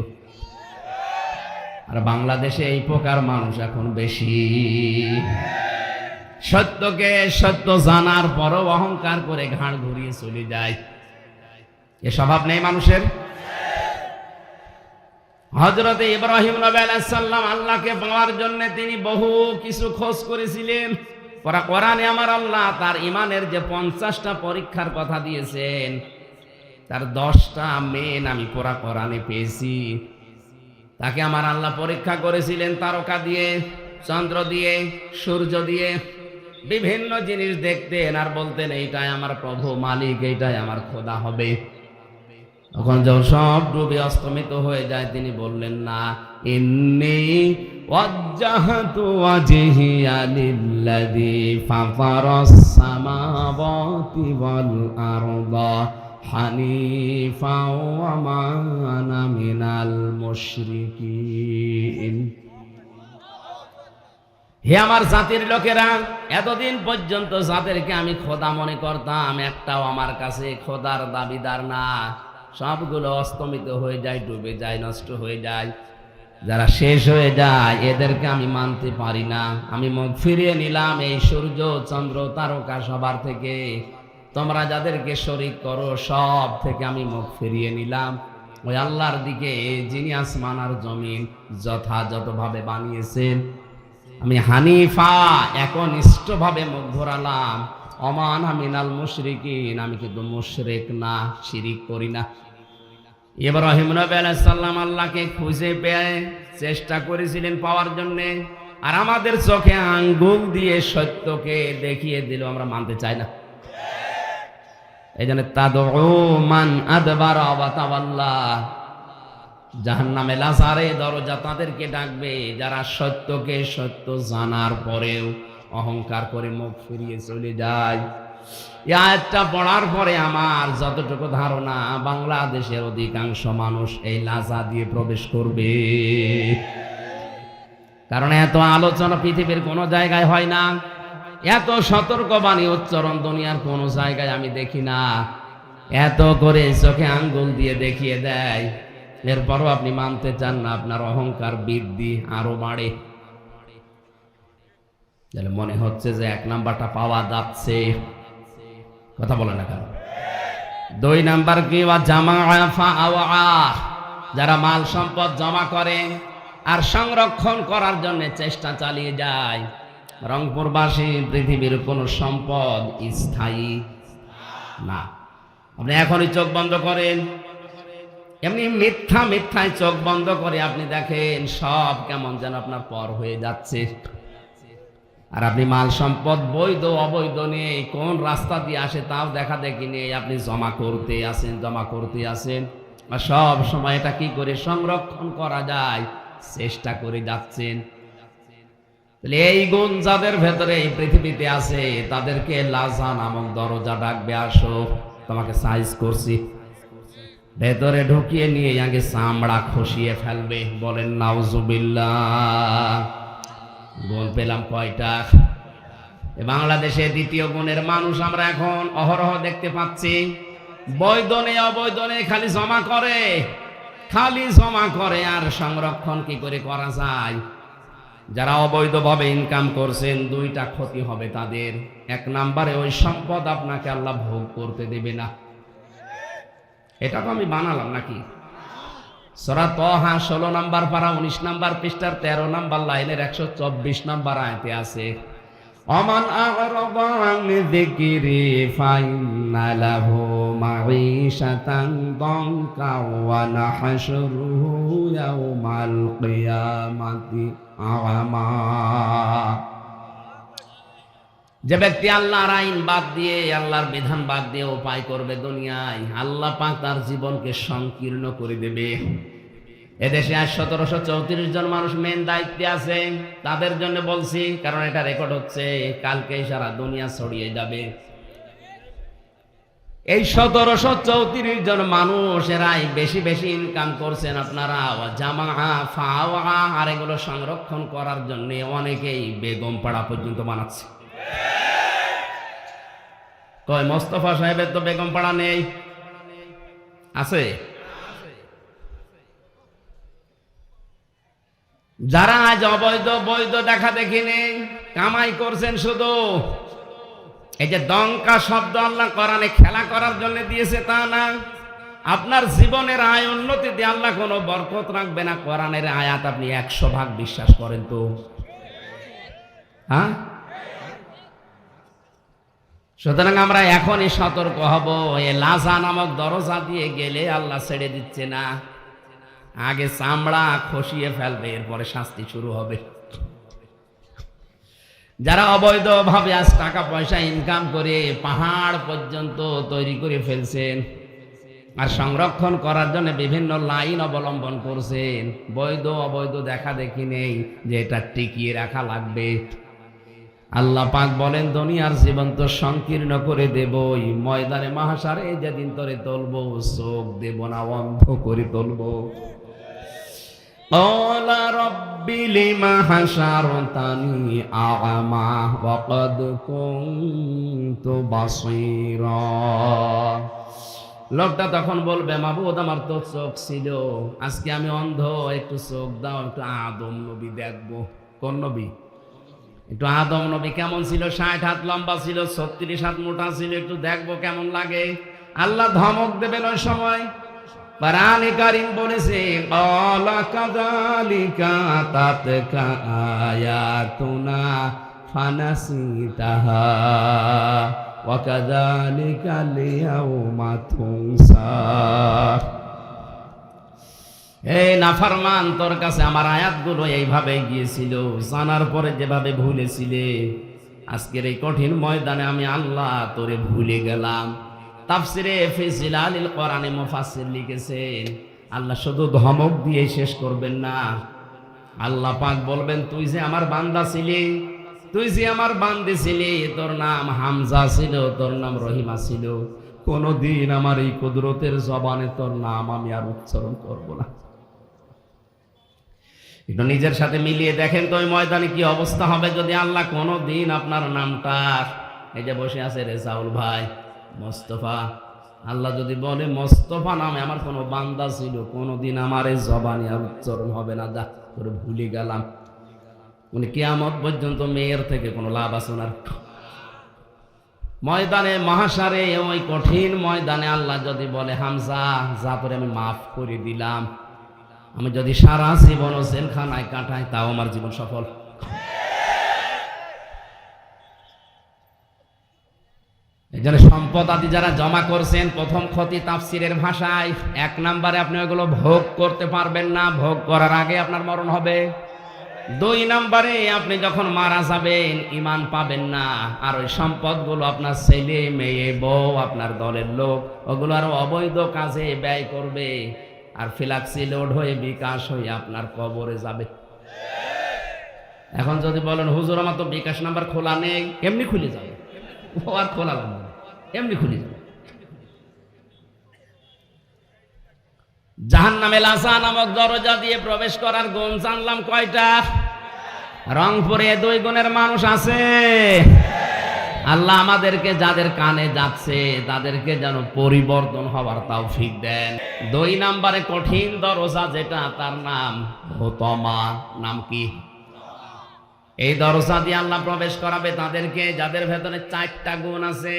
আর বাংলাদেশে এই প্রকার মানুষ এখন বেশি। সত্যকে সত্য জানার পরও অহংকার করে ঘাড় ঘুরিয়ে চলে যায়। এ স্বভাব নেই মানুষের। হযরতে ইব্রাহিম নবী আলাইহিস সালাম আল্লাহকে পাওয়ার জন্য তিনি বহু কিছু খোঁজ করেছিলেন। কোরআনে আমার আল্লাহ তার ঈমানের যে 50টা পরীক্ষার কথা দিয়েছেন, তার 10টা মেন আমি পুরা কোরআনে পেয়েছি। তাকে আমার আল্লাহ পরীক্ষা করেছিলেন তারকা দিয়ে, চন্দ্র দিয়ে, সূর্য দিয়ে। বিভিন্ন জিনিস দেখতেন আর বলতেন এইটাই আমার প্রভু মালিক, এইটাই আমার খোদা হবে। তখন যখন সব ডুবে অস্তমিত হয়ে যায়, তিনি বললেন না, ইন্নী ওয়াজ্জাহতু ওয়াজহিয়া লিল্লাযী ফাতারাস সামাওয়াতি ওয়াল আরদা হানিফা ওয়া মা আনা মিনাল মুশরিকিন। হে আমার জাতির লোকেরা, এতদিন পর্যন্ত যাদেরকে আমি খোদা মনে করতাম, একটাও আমার কাছে খোদার দাবিদার না। সবগুলো অস্তমিত হয়ে যায়, ডুবে যায়, নষ্ট হয়ে যায়। যারা শেষ হয়ে যায়, এদেরকে আমি মানতে পারি না। আমি মুখ ফিরিয়ে নিলাম এই সূর্য, চন্দ্র, তারকা সবার থেকে। তোমরা যাদেরকে শরীক করো সব থেকে আমি মুখ ফিরিয়ে নিলাম ওই আল্লাহর দিকে, যিনি আসমান আর জমিন যথাযথভাবে বানিয়েছেন। আমি হানিফা, একনিষ্ঠভাবে মুখ ঘোরালাম। অমান মিনাল মুশরিকিন, আমি কিন্তু মুশরিক না, শিরিক করি না। ইব্রাহিম নবী আলাইহিস সালাম আল্লাহকে খুঁজে পেয়ে চেষ্টা করেছিলেন পাওয়ার জন্য, আর আমাদের চোখে আঙ্গুল দিয়ে সত্যকে দেখিয়ে দিল, আমরা মানতে চাই না। এই জন্য তাদউ মান আদবারা ওয়া তাওয়াল্লা, জাহান্নামে লাজারে দরজা তাদেরকে ডাকবে যারা সত্যকে সত্য জানার পরেও অহংকার করে মুখ ফিরিয়ে চলে যায়। এই আয়াতটা পড়ার পরে আমার যতটুকু ধারণা, বাংলাদেশের অধিকাংশ মানুষ এই লাজা দিয়ে প্রবেশ করবে। কারণ এত আলোচনা পৃথিবীর কোনো জায়গায় হয় না, এত সতর্কবাণী উচ্চারণ দুনিয়ার কোনো জায়গায় আমি দেখি না। এত করে চোখে আঙ্গুল দিয়ে দেখিয়ে দেয়, এরপরও আপনি মানতে চান না, আপনার অহংকার বৃদ্ধি আরো বাড়ে। মনে হচ্ছে যে 1 নাম্বারটা পাওয়া যাচ্ছে, কথা বলে না কেন? 2 নাম্বার কি? যারা মাল সম্পদ জমা করে, আর সংরক্ষণ করার জন্য চেষ্টা চালিয়ে যায়। রংপুরবাসী পৃথিবীর কোন সম্পদ স্থায়ী না। আপনি এখনই চোখ বন্ধ করেন, এমনি মিথ্যায় চোখ বন্ধ করে আপনি দেখেন সব কেমন যেন আপনার পর হয়ে যাচ্ছে। আর আপনি মাল সম্পদ বৈধ অবৈধ নিয়ে কোন রাস্তা দিয়ে আসে তাও দেখা দেখি নেই, আপনি জমা করতে আসেন আর সব সময় এটা কি করে সংরক্ষণ করা যায় চেষ্টা করে যাচ্ছেন। তাহলে এই গুণ যাদের ভেতরে এই পৃথিবীতে আছে তাদেরকে লাজা নামক দরজা ডাকবে, আসো তোমাকে সাইজ করছি। ভেতরে ঢুকিয়ে নিয়ে আগে চামড়া খসিয়ে ফেলবে। বলেন নাউজুবিল্লাহ। গুণ পেলাম কয়টা? বাংলাদেশে দ্বিতীয় গুণের মানুষ আমরা এখন অহরহ দেখতে পাচ্ছি। বৈধ নেই অবৈধ নেই, খালি জমা করে আর সংরক্ষণ কি করে করা যায়। যারা অবৈধভাবে ইনকাম করছেন দুইটা ক্ষতি হবে তাদের। এক নম্বরে ওই সম্পদ আপনাকে আল্লাহ ভোগ করতে দেবে না। এটা তো আমি বানালাম নাকি? সূরা তাহা 16 নম্বর পারা 19 নম্বর পৃষ্ঠার 13 নম্বর লাইনের 124 নম্বর আয়াতে আছে, অমান আ'রাদা আন যিকরি ফাইন্না লাহু মাঈশাতান দানকা ওয়া নাহশুরুহু ইয়াওমাল কিয়ামাতি আ'মা। যে ব্যক্তি আল্লাহর আইন বাদ দিয়ে, আল্লাহর বিধান বাদ দিয়ে উপায় করবে দুনিয়ায়, আল্লাহ পাক তার জীবনকে সংকীর্ণ করে দেবে। এদেশে আজ 1734 জন মানুষ মেন দায়িত্বে আছে। তাদের জন্য বলছি, কারণ এটা রেকর্ড হচ্ছে, কালকে সারা দুনিয়া ছড়িয়ে যাবে। এই 1734 জন মানুষ এরাই বেশি বেশি ইনকাম করছেন। আপনারা জামা ফাওয়া আর এগুলো সংরক্ষণ করার জন্য অনেকেই বেগম পাড়া পর্যন্ত বানাচ্ছে। কয় মোস্তফা সাহেবের তো বেগম পাড়া নেই, আছে? যারা আজ অবৈধ বৈধ দেখা দেখি নেই কামাই করছেন, শুধু এই যে দঙ্কা শব্দ আল্লাহ কোরআনে খেলা করার জন্য দিয়েছে তা না। আপনার জীবনের আয় উন্নতি দিয়ে আল্লাহ কোনো বরকত রাখবে না। কোরআনের আয়াত আপনি 100% বিশ্বাস করেন তো? হ্যাঁ, সুতরাং আমরা এখনই সতর্ক হব। এই লাজা নামক দরজা দিয়ে গেলে আল্লাহ ছেড়ে দিচ্ছে না, আগে চামড়া খসিয়ে ফেলবে, এরপরে শাস্তি শুরু হবে। যারা অবৈধভাবে আজ টাকা পয়সা ইনকাম করে পাহাড় পর্যন্ত তৈরি করে ফেলছেন আর সংরক্ষণ করার জন্য বিভিন্ন লাইন অবলম্বন করছেন, বৈধ অবৈধ দেখা দেখি নেই যে এটা টিকিয়ে রাখা লাগবে। আল্লাহ পাক বলেন দুনিয়ার জীবন তো সংকীর্ণ করে দেবই, ময়দানে মাহশারে যেদিন তোরে তুলবো চোখ দেব না, অন্ধ করে তুলবো। ক্বালা রাব্বি লিমা হাশারতানি আ'মা ওয়া ক্বাদ কুনতু বাসীরা। লোকটা তখন বলবে, মাবুদ আমার তো চোখ ছিল, আজকে আমি অন্ধ, একটু চোখ দাও, একটু আদম নবী দেখবো। কোন নবী? একটু আদম নবী কেমন ছিল? 60 হাত লম্বা ছিল, 36 হাত মোটা ছিল, একটু দেখবো কেমন লাগে। আল্লাহ ধমক দেবেন ওই সময়। কোরআনে কারীম বলেছে, ক্বালা কাযালিকা আতাতকা আয়াতুনা ফানাসিতাহা ওয়া কাযালিকা লিয়াউমা তুনসা। এই নাফরমান, তোর কাছে আমার আয়াতগুলো এইভাবে গিয়েছিল, জানার পরে যেভাবে ভুলেছিলে, আজকের এই কঠিন ময়দানে আমি আল্লাহ তোরে ভুলে গেলাম। তাফসিরে ফি জিলালিল কোরআনে মুফাসসির লিখেছেন, আল্লাহ শুধু ধমক দিয়ে শেষ করবেন না। আল্লাহ পাক বলবেন, তুই যে আমার বান্দা ছিলি, তুই যে আমার বান্দি ছিলি, তোর নাম হামজা ছিল, তোর নাম রহিমা ছিল, কোনদিন আমার এই কুদরতের জবানে তোর নাম আমি আর উচ্চারণ করব না। একটু নিজের সাথে মিলিয়ে দেখেন তো ওই ময়দানে কি অবস্থা হবে যদি আল্লাহ কোনদিন আপনার নামটা, এই যে বসে আছে রেজাউল ভাই, মোস্তফা, আল্লাহ যদি বলে মোস্তফা নামে আমার কোনো বান্দা ছিল, কোনদিন আমার এই জবানে আর উচ্চারণ হবে না, যা করে ভুলে গেলাম। উনি কিয়ামত পর্যন্ত মেয়ের থেকে কোনো লাভ আছে না। ময়দানে মাহশারে, ওই কঠিন ময়দানে আল্লাহ যদি বলে হামজা যা, তোরে আমি মাফ করে দিলাম, আমি যদি সারা জীবন জেলখানায় কাটাই তাও আমার জীবন সফল। এই জন্য সম্পদ আদি যারা জমা করছেন, প্রথম ক্ষতি তাফসিরের ভাষায় 1 নম্বরে আপনি ওগুলো ভোগ করতে পারবেন না, ভোগ করার আগে আপনার মরণ হবে। 2 নম্বরে আপনি যখন মারা যাবেন ঈমান পাবেন না, আর ওই সম্পদগুলো আপনার ছেলে মেয়ে বউ আপনার দলের লোক ওগুলো আরো অবৈধ কাজে ব্যয় করবে, আর ফ্ল্যাক্সি লোড হয়ে বিকাশ হয়ে আপনার কবরে যাবে। এখন যদি বলেন হুজুর আমার তো বিকাশ নাম্বার খোলা নেই, এমনি খুলে যাবে, ও আর খোলা লাগবে না, এমনি খুলে যাবে। জাহান্নামে লাসা নামক দরজা দিয়ে প্রবেশ করার গুণ জানলাম কয়টা? রংপুরে 2 গুণের মানুষ আছে। আল্লাহ আমাদেরকে যাদের কানে যাচ্ছে তাদেরকে যেন পরিবর্তন হওয়ার তৌফিক দেন। 2 নম্বরে কঠিন দরজা যেটা, তার নাম হুতমা। নাম কি? এই দরজা দিয়ে আল্লাহ প্রবেশ করাবে তাদেরকে যাদের ভেতরে 4টা গুণ আছে।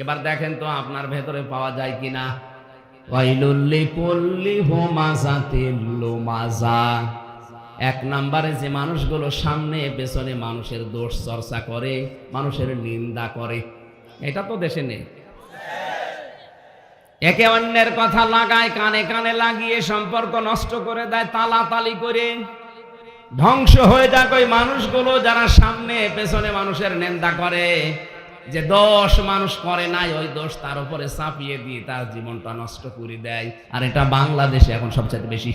এবার দেখেন তো আপনার ভেতরে পাওয়া যায় কিনা। ওয়াইলুল লিকুল্লি হুমাযাতিল লুমাযা। 1 নম্বরে যে মানুষগুলো সামনে পেছনে মানুষের দোষ চর্চা করে, মানুষের নিন্দা করে, এটা তো দেশে নেই। একে অন্যের কথা লাগায়, কানে কানে লাগিয়ে সম্পর্ক নষ্ট করে দেয়, তালাতালি করে ধ্বংস হয়ে যাক ওই মানুষগুলো যারা সামনে পেছনে মানুষের নিন্দা করে। যে দোষ মানুষ করে নাই, ওই দোষ তার উপরে চাপিয়ে দিয়ে তার জীবনটা নষ্ট করে দেয়। আর এটা বাংলাদেশে এখন সবচেয়ে বেশি।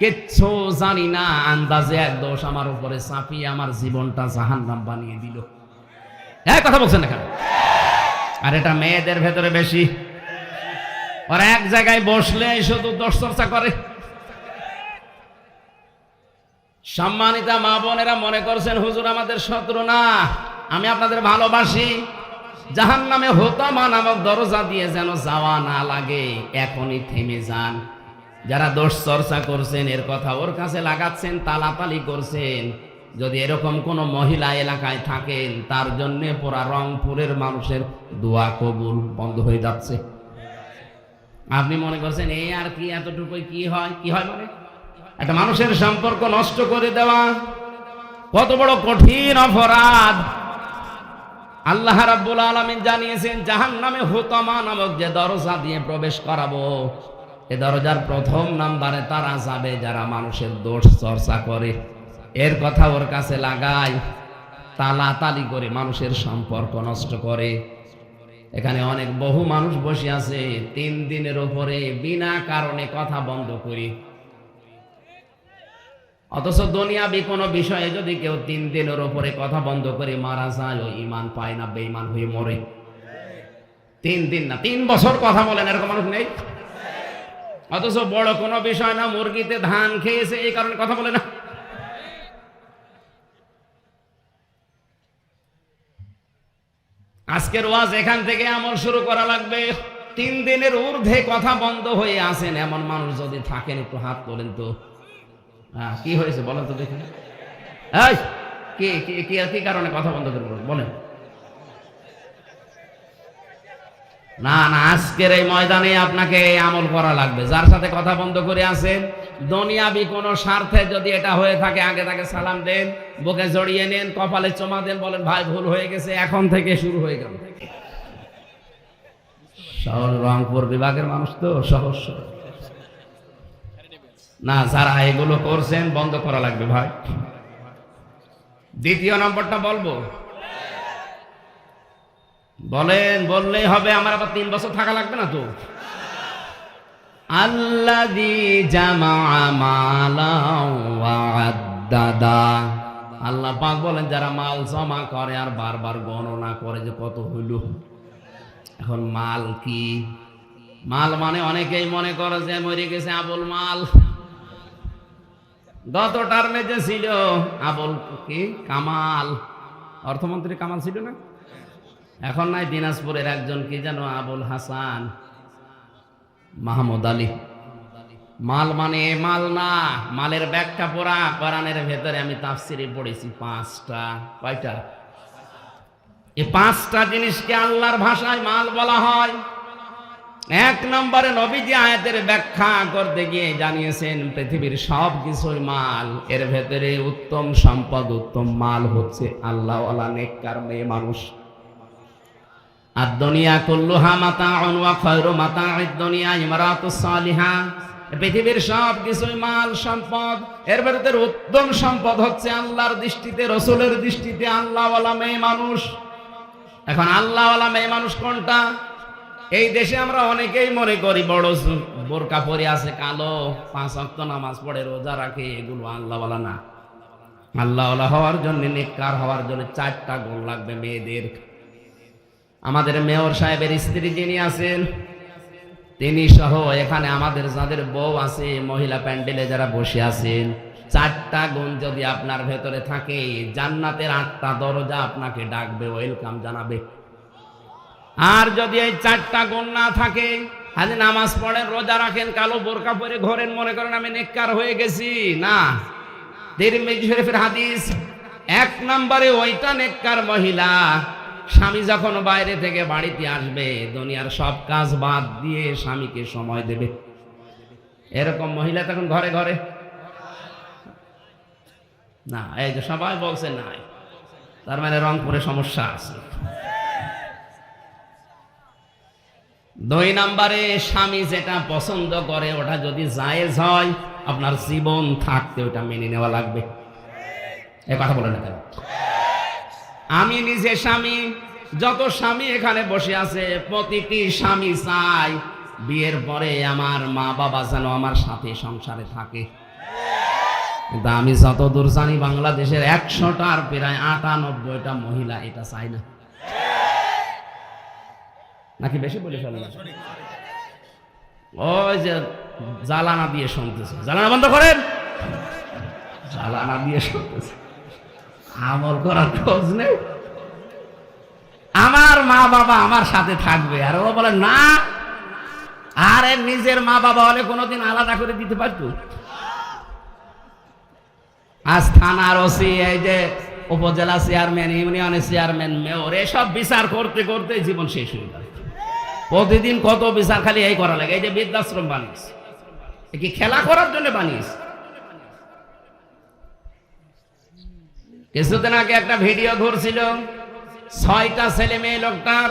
কিচ্ছু জানি না, আন্দাজে এক দোষ আমার উপরে চাপিয়ে আমার জীবনটা জাহান্নাম বানিয়ে দিল। এই কথা বলছেন না কেন? আর এটা মেয়েদের ভেতরে বেশি। ওরা এক জায়গায় বসলে শুধু দোষ চর্চা করে। সম্মানিতা মা বোনেরা মনে করছেন হুজুর আমাদের শত্রু না, আমি আপনাদের ভালোবাসি। জাহান্নামে হুতমা নামক দরজা দিয়ে যেন যাওয়া না লাগে, এখনই থেমে যান। যারা দোষ চর্চা করছেন, এর কথা ওর কাছে লাগাচ্ছেন, তালাতালি করছেন, যদি এরকম কোন মহিলা এলাকায় থাকেন তার জন্য পুরা রংপুরের মানুষের দোয়া কবুল বন্ধ হয়ে যাচ্ছে। আপনি মনে করছেন এই আর কি, এতটুকুই কি হয়? কি হয় মানে একটা মানুষের সম্পর্ক নষ্ট করে দেওয়া কত বড় কঠিন অপরাধ। আল্লাহ রাব্বুল আলামিন জানিয়েছেন জাহান্নামে হুতমা নামক যে দরজা দিয়ে প্রবেশ করাবো, এ দরজার প্রথম নম্বরে তারা যাবে যারা মানুষের দোষ চর্চা করে, এর কথা ওর কাছে লাগায়, তালাতালি করে মানুষের সম্পর্ক নষ্ট করে। এখানে অনেক বহু মানুষ বসে আছে 3 দিনের উপরে বিনা কারণে কথা বন্ধ করি, অথচ দুনিয়াবি কোনো বিষয়ে যদি কেউ 3 দিনের উপরে কথা বন্ধ করে মারা যায়, ও ঈমান পায় না, বেঈমান হয়ে মরে। 3 দিন না, 3 বছর কথা বলেন এরকম মানুষ নেই। অথচ বড় কোনো বিষয় না, মুরগিতে ধান খেয়েছে এই কারণে কথা বলে না। আজকের ওয়াজ এখান থেকে আমল শুরু করা লাগবে। 3 দিনের ঊর্ধ্বে কথা বন্ধ হয়ে আছেন এমন মানুষ যদি থাকেন একটু হাত তোলেন তো। কি হয়েছে বলেন তো দেখুন। কি কারণে কথা বন্ধ করে বলেন? না না, আজকের এই ময়দানে আপনাকে আমল করা লাগবে। যার সাথে কথা বন্ধ করে আছেন, দুনিয়াবি কোনো স্বার্থে যদি এটা হয়ে থাকে, আগে তাকে সালাম দেন, বুকে জড়িয়ে নেন, কপালে চুমা দেন, বলেন ভাই ভুল হয়ে গেছে, এখন থেকে শুরু হয়ে গেল। শহর রংপুর বিভাগের মানুষ তো সহজ না, যারা এগুলো করছেন বন্ধ করা লাগবে ভাই। 2য় নম্বরটা বলবো, বলেন, বললেই হবে, আমার আবার 3 বছর থাকা লাগবে না তো। আল্লাযী জামাআ মালান ওয়া আদ্দাদা। আল্লাহ পাক বলেন যারা মাল জমা করে আর বারবার গণনা করে যে কত হইল। এখন মাল কি? মাল মানে অনেকেই মনে করে যে মরে গেছে আবুল মাল। গত টার্মে যে ছিল আবুল কি কামাল, অর্থমন্ত্রী কামাল ছিল না? এখন নাই দিনাজপুরের একজন কি যেন আবুল হাসান মাহমুদ আলী। মাল মানে মাল না, মালের ব্যাখ্যা পড়া কোরআনের ভেতরে আমি তাফসিরে পড়েছি 5টা। কয়টা? এই 5টা জিনিসকে আল্লাহর ভাষায় মাল বলা হয়। এক নম্বরে নবীজি আয়াতের ব্যাখ্যা করতে গিয়ে জানিয়েছেন পৃথিবীর সব কিছুই মাল, এর ভেতরে উত্তম সম্পদ উত্তম মাল হচ্ছে আল্লাহওয়ালা নেককার মেয়ে মানুষ। আর দুনিয়া কুল্লুহা মাতাউন ওয়া খায়রু মাতাউদ দুনিয়া ইমরাতুস সালিহা, পৃথিবীর সব কিছুই মাল সম্পদ, এর ভেতরে উত্তম সম্পদ হচ্ছে আল্লাহর দৃষ্টিতে রাসূলের দৃষ্টিতে আল্লাহওয়ালা মেয়ে মানুষ। এখন আল্লাহওয়ালা মেয়ে মানুষ কোনটা? এই দেশে আমরা অনেকেই মনে করি বড় বোরকা পরে আছে, কালো, 5 ওয়াক্ত নামাজ পড়ে, রোজা রাখে, এগুলো আল্লাহওয়ালা না। আল্লাহওয়ালা হওয়ার জন্য, নেককার হওয়ার জন্য 4টা গুণ লাগবে মেয়েদের। আমাদের মেয়র সাহেবের স্ত্রী যিনি আছেন, তিনি সহ এখানে আমাদের যাদের বউ আছে, মহিলা প্যান্ডেলে যারা বসে আছেন, 4টা গুণ যদি আপনার ভেতরে থাকে, জান্নাতের 8টা দরজা আপনাকে ডাকবে, ওয়েলকাম জানাবে। আর যদি এই 4টা গুণ না থাকে, আজ নামাজ পড়েন, রোজা রাখেন, কালো বোরকা পরে ঘোরেন, মনে করেন আমি নেককার হয়ে গেছি, না। তিরমিজি শরীফের হাদিস, 1 নম্বরে ওইটা নেককার মহিলা, স্বামী যখন বাইরে থেকে বাড়িতে আসবে, দুনিয়ার সব কাজ বাদ দিয়ে স্বামীকে সময় দেবে। এরকম মহিলা তখন ঘরে ঘরে না। এই যে সবাই বলছে নাই, তার মানে রংপুরে সমস্যা আছে। 2 নম্বরে স্বামী যেটা পছন্দ করে ওটা যদি জায়েজ হয়, আপনার জীবন থাকতে ওটা মেনে নেওয়া লাগবে। এই কথা বলে না কেন? আমি নিজে স্বামী, যত স্বামী এখানে বসে আছে, প্রতিটি স্বামী চাই বিয়ের পরে আমার মা বাবা যেন আমার সাথে সংসারে থাকে। কিন্তু আমি যতদূর জানি বাংলাদেশের 100টার প্রায় 98টা মহিলা এটা চায় না। নাকি বেশি বলে ফেলেন? ওই যে জ্বালানা দিয়ে শুনতেছে, জ্বালানা বন্ধ করেন, জ্বালানা দিয়ে শুনতেছে, আমল করার খোঁজ নেই। আমার মা বাবা আমার সাথে থাকবে, আর ও বলে না। আরে নিজের মা বাবা হলে কোনোদিন আলাদা করে দিতে পারতো? আজ থানার ওসি, এই যে উপজেলা চেয়ারম্যান, ইউনিয়নের চেয়ারম্যান, মেয়র, এসব বিচার করতে করতে জীবন শেষ হয়ে গেল। প্রতিদিন কত বিচার খালি এই করা লাগে। এই যে বৃদ্ধাশ্রম বানিয়েছে, কি খেলা করার জন্য বানিয়েছে? কিছুদিন আগে একটা ভিডিও ঘুরছিল, 6টা ছেলে মেয়ে, লোকটার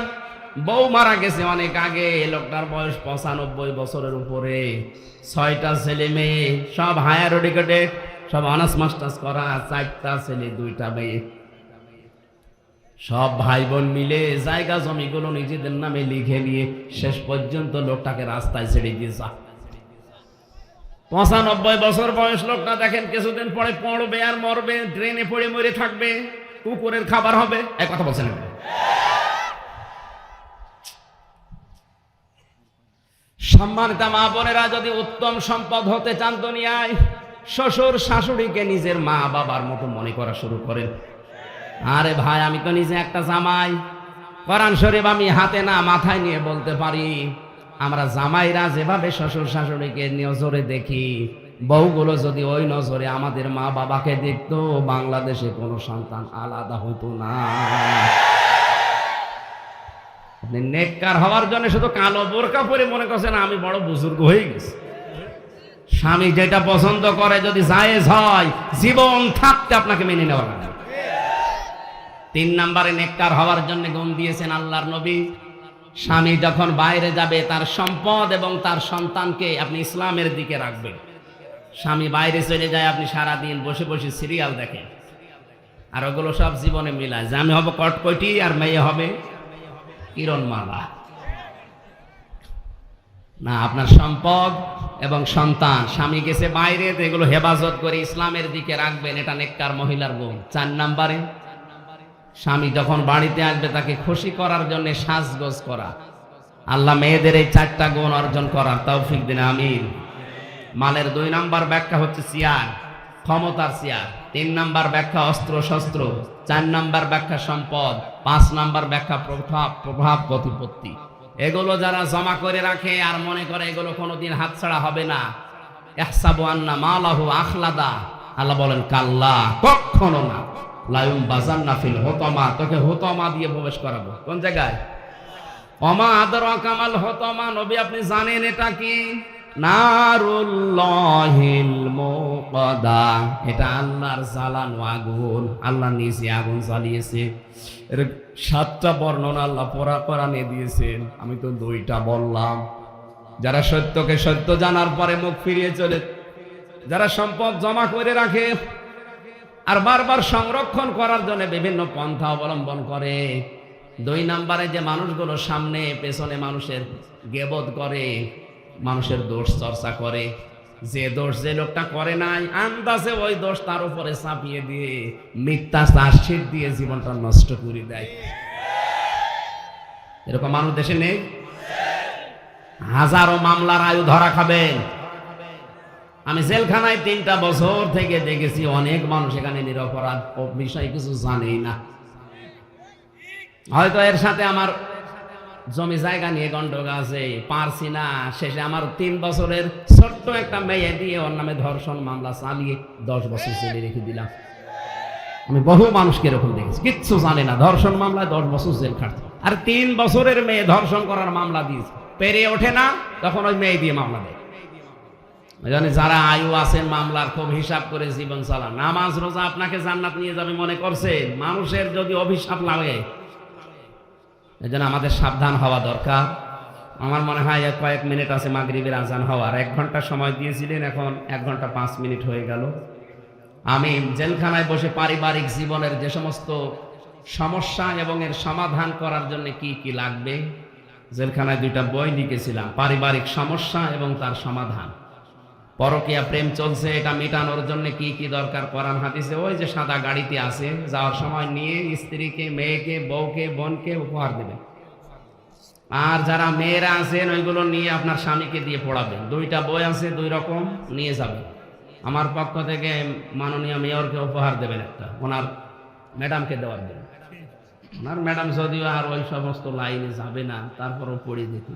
বউ মারা গেছে অনেক আগে, লোকটার বয়স 95 বছরের উপরে, 6টা ছেলে মেয়ে, সব হায়ার এডুকেটেড, সব অনার্স মাস্টার্স করা, 4টা ছেলে 2টা মেয়ে, সব ভাই বোন মিলে জায়গা জমিগুলো নিজেদের নামে লিখে নিয়ে শেষ পর্যন্ত লোকটাকে রাস্তায় ছেড়ে দিয়ে যা। 95 বছর বয়স লোকটা, দেখেন কিছুদিন পরে পড়বে আর মরবে, ট্রেনে পড়ে মরে থাকবে, কুকুরের খাবার হবে। এক কথা বলছেন। সম্মানিত মা বোনেরা, যদি উত্তম সম্পদ হতে চান দুনিয়ায়, শ্বশুর শাশুড়িকে নিজের মা বাবার মতো মনে করা শুরু করেন। আরে ভাই, আমি তো নিজে একটা জামাই, কোরআন শরীফ আমি হাতে না মাথায় নিয়ে বলতে পারি। আমরা জামাইরা যেভাবে শ্বশুর শাশুড়িকে নজরে দেখি, বউগুলো যদি ওই নজরে আমাদের মা বাবাকে দেখতো, বাংলাদেশে কোনো সন্তান আলাদা হতো না। আপনি নেককার হওয়ার জন্য শুধু কালো বোরকা পরে মনে করছেন আমি বড় বুজুর্গ হয়ে গেছি। স্বামী যেটা পছন্দ করে যদি জায়েজ হয়, জীবন থাকতে আপনাকে মেনে নেওয়া লাগবে। 3 নম্বরে নেককার হওয়ার জন্য গুণ দিয়েছেন আল্লাহর নবী, স্বামী যখন বাইরে যাবে তার সম্পদ এবং তার সন্তানকে আপনি ইসলামের দিকে রাখবেন। স্বামী বাইরে চলে যায়, আপনি সারাদিন বসে বসে সিরিয়াল দেখেন, আর ওগুলো সব জীবনে মিলায় যে আমি হব কটকটি আর মেয়ে হবে কিরণমালা। না, আপনার সম্পদ এবং সন্তান, স্বামী গেছে বাইরে, এগুলো হেফাজত করে ইসলামের দিকে রাখবেন, এটা নেককার মহিলার গুণ। 4 নম্বরে স্বামী যখন বাড়িতে আসবে তাকে খুশি করার জন্য সাজগোজ করা। আল্লাহ মেয়েদের এই 4টা গুণ অর্জন করার তৌফিক দিন, আমিন। মালের 2 নম্বর ব্যাখ্যা হচ্ছে চেয়ার, ক্ষমতার চেয়ার। 3 নম্বর ব্যাখ্যা অস্ত্র শস্ত্র। 4 নম্বর ব্যাখ্যা সম্পদ। 5 নম্বর ব্যাখ্যা প্রভাব প্রতিপত্তি। এগুলো যারা জমা করে রাখে আর মনে করে এগুলো কোনোদিন হাতছাড়া হবে না, ইহসাবু আন্না মালাহু আখলাদা, আল্লাহ বলেন কাল্লা, কখনো না। লায়ুম বাজান্না ফিল হুতামা, তোকে হুতামা দিয়ে প্রবেশ করাবো। কোন জায়গায়? ওমা আদরাকা মাল হুতামা, নবী আপনি জানেন এটা কি? নারুল্লাহিল মুকাদা, এটা আল্লাহর জ্বালানো আগুন, আল্লাহ নিজে আগুন জ্বালিয়েছে। এর 7টা বর্ণনা আল্লাহ কোরআনে দিয়েছেন, আমি তো 2টা বললাম। যারা সত্যকে সত্য জানার পরে মুখ ফিরিয়ে চলে, যারা সম্পদ জমা করে রাখে আর বারবার সংরক্ষণ করার জন্য বিভিন্ন পন্থা অবলম্বন করে। 2 নম্বরে যে মানুষগুলো সামনে পেছনে মানুষের গীবত করে, মানুষের দোষ চর্চা করে, যে দোষ যে লোকটা করে নাই আন্দাজে ওই দোষ তার উপরে চাপিয়ে দিয়ে মিথ্যা চার্জশিট দিয়ে জীবনটা নষ্ট করে দেয়। এরকম মানুষ দেশে নেই? হাজারো মামলার আয়ু ধরা খাবেন। আমি জেলখানায় 3টা বছর থেকে দেখেছি অনেক মানুষ এখানে নিরপরাধ, ও বিষয় কিছু জানেই না। হয়তো এর সাথে আমার জমি জায়গা নিয়ে গন্ডগোল আছে, পারছি না, শেষে আমার 3 বছরের ছোট্ট একটা মেয়ে দিয়ে ওর নামে ধর্ষণ মামলা চালিয়ে 10 বছর জেলে রেখে দিলাম। আমি বহু মানুষকে এরকম দেখেছি, কিচ্ছু জানে না, ধর্ষণ মামলায় 10 বছর জেল খাটছে। আর 3 বছরের মেয়ে ধর্ষণ করার মামলা দিয়েছে, পেরিয়ে ওঠে না, তখন ওই মেয়ে দিয়ে মামলা দেয়। জানি যারা আয়ু আছেন মামলার, খুব হিসাব করে জীবন চালান। নামাজ রোজা আপনাকে জান্নাত নিয়ে যাবে মনে করছেন? মানুষের যদি অভিশাপ লাগে, এই জন্য আমাদের সাবধান হওয়া দরকার। আমার মনে হয় কয়েক মিনিট আছে মাগরিবের আজান হওয়ার, 1 ঘন্টা সময় দিয়েছিলেন, এখন 1 ঘন্টা 5 মিনিট হয়ে গেল। আমি জেলখানায় বসে পারিবারিক জীবনের যে সমস্ত সমস্যা এবং এর সমাধান করার জন্য কি কি লাগবে, জেলখানায় 2টা বই লিখেছিলাম, পারিবারিক সমস্যা এবং তার সমাধান। পরকীয়া প্রেম চলছে, এটা মেটানোর জন্য কি কি দরকার কোরআন হাদিসে ওই যে সাদা গাড়িতে আছে, যাওয়ার সময় নিয়ে স্ত্রীকে, মেয়েকে, বউকে, বোনকে উপহার দেবেন। আর যারা মেয়েরা আছেন ওইগুলো নিয়ে আপনার স্বামীকে দিয়ে পড়াবেন। 2টা বই আছে, 2 রকম নিয়ে যাবেন। আমার পক্ষ থেকে মাননীয় মেয়রকে উপহার দেবেন একটা, ওনার ম্যাডামকে দেওয়ার জন্য। ওনার ম্যাডাম যদিও আর ওই সমস্ত লাইনে যাবে না, তারপরও পড়ে দেখি।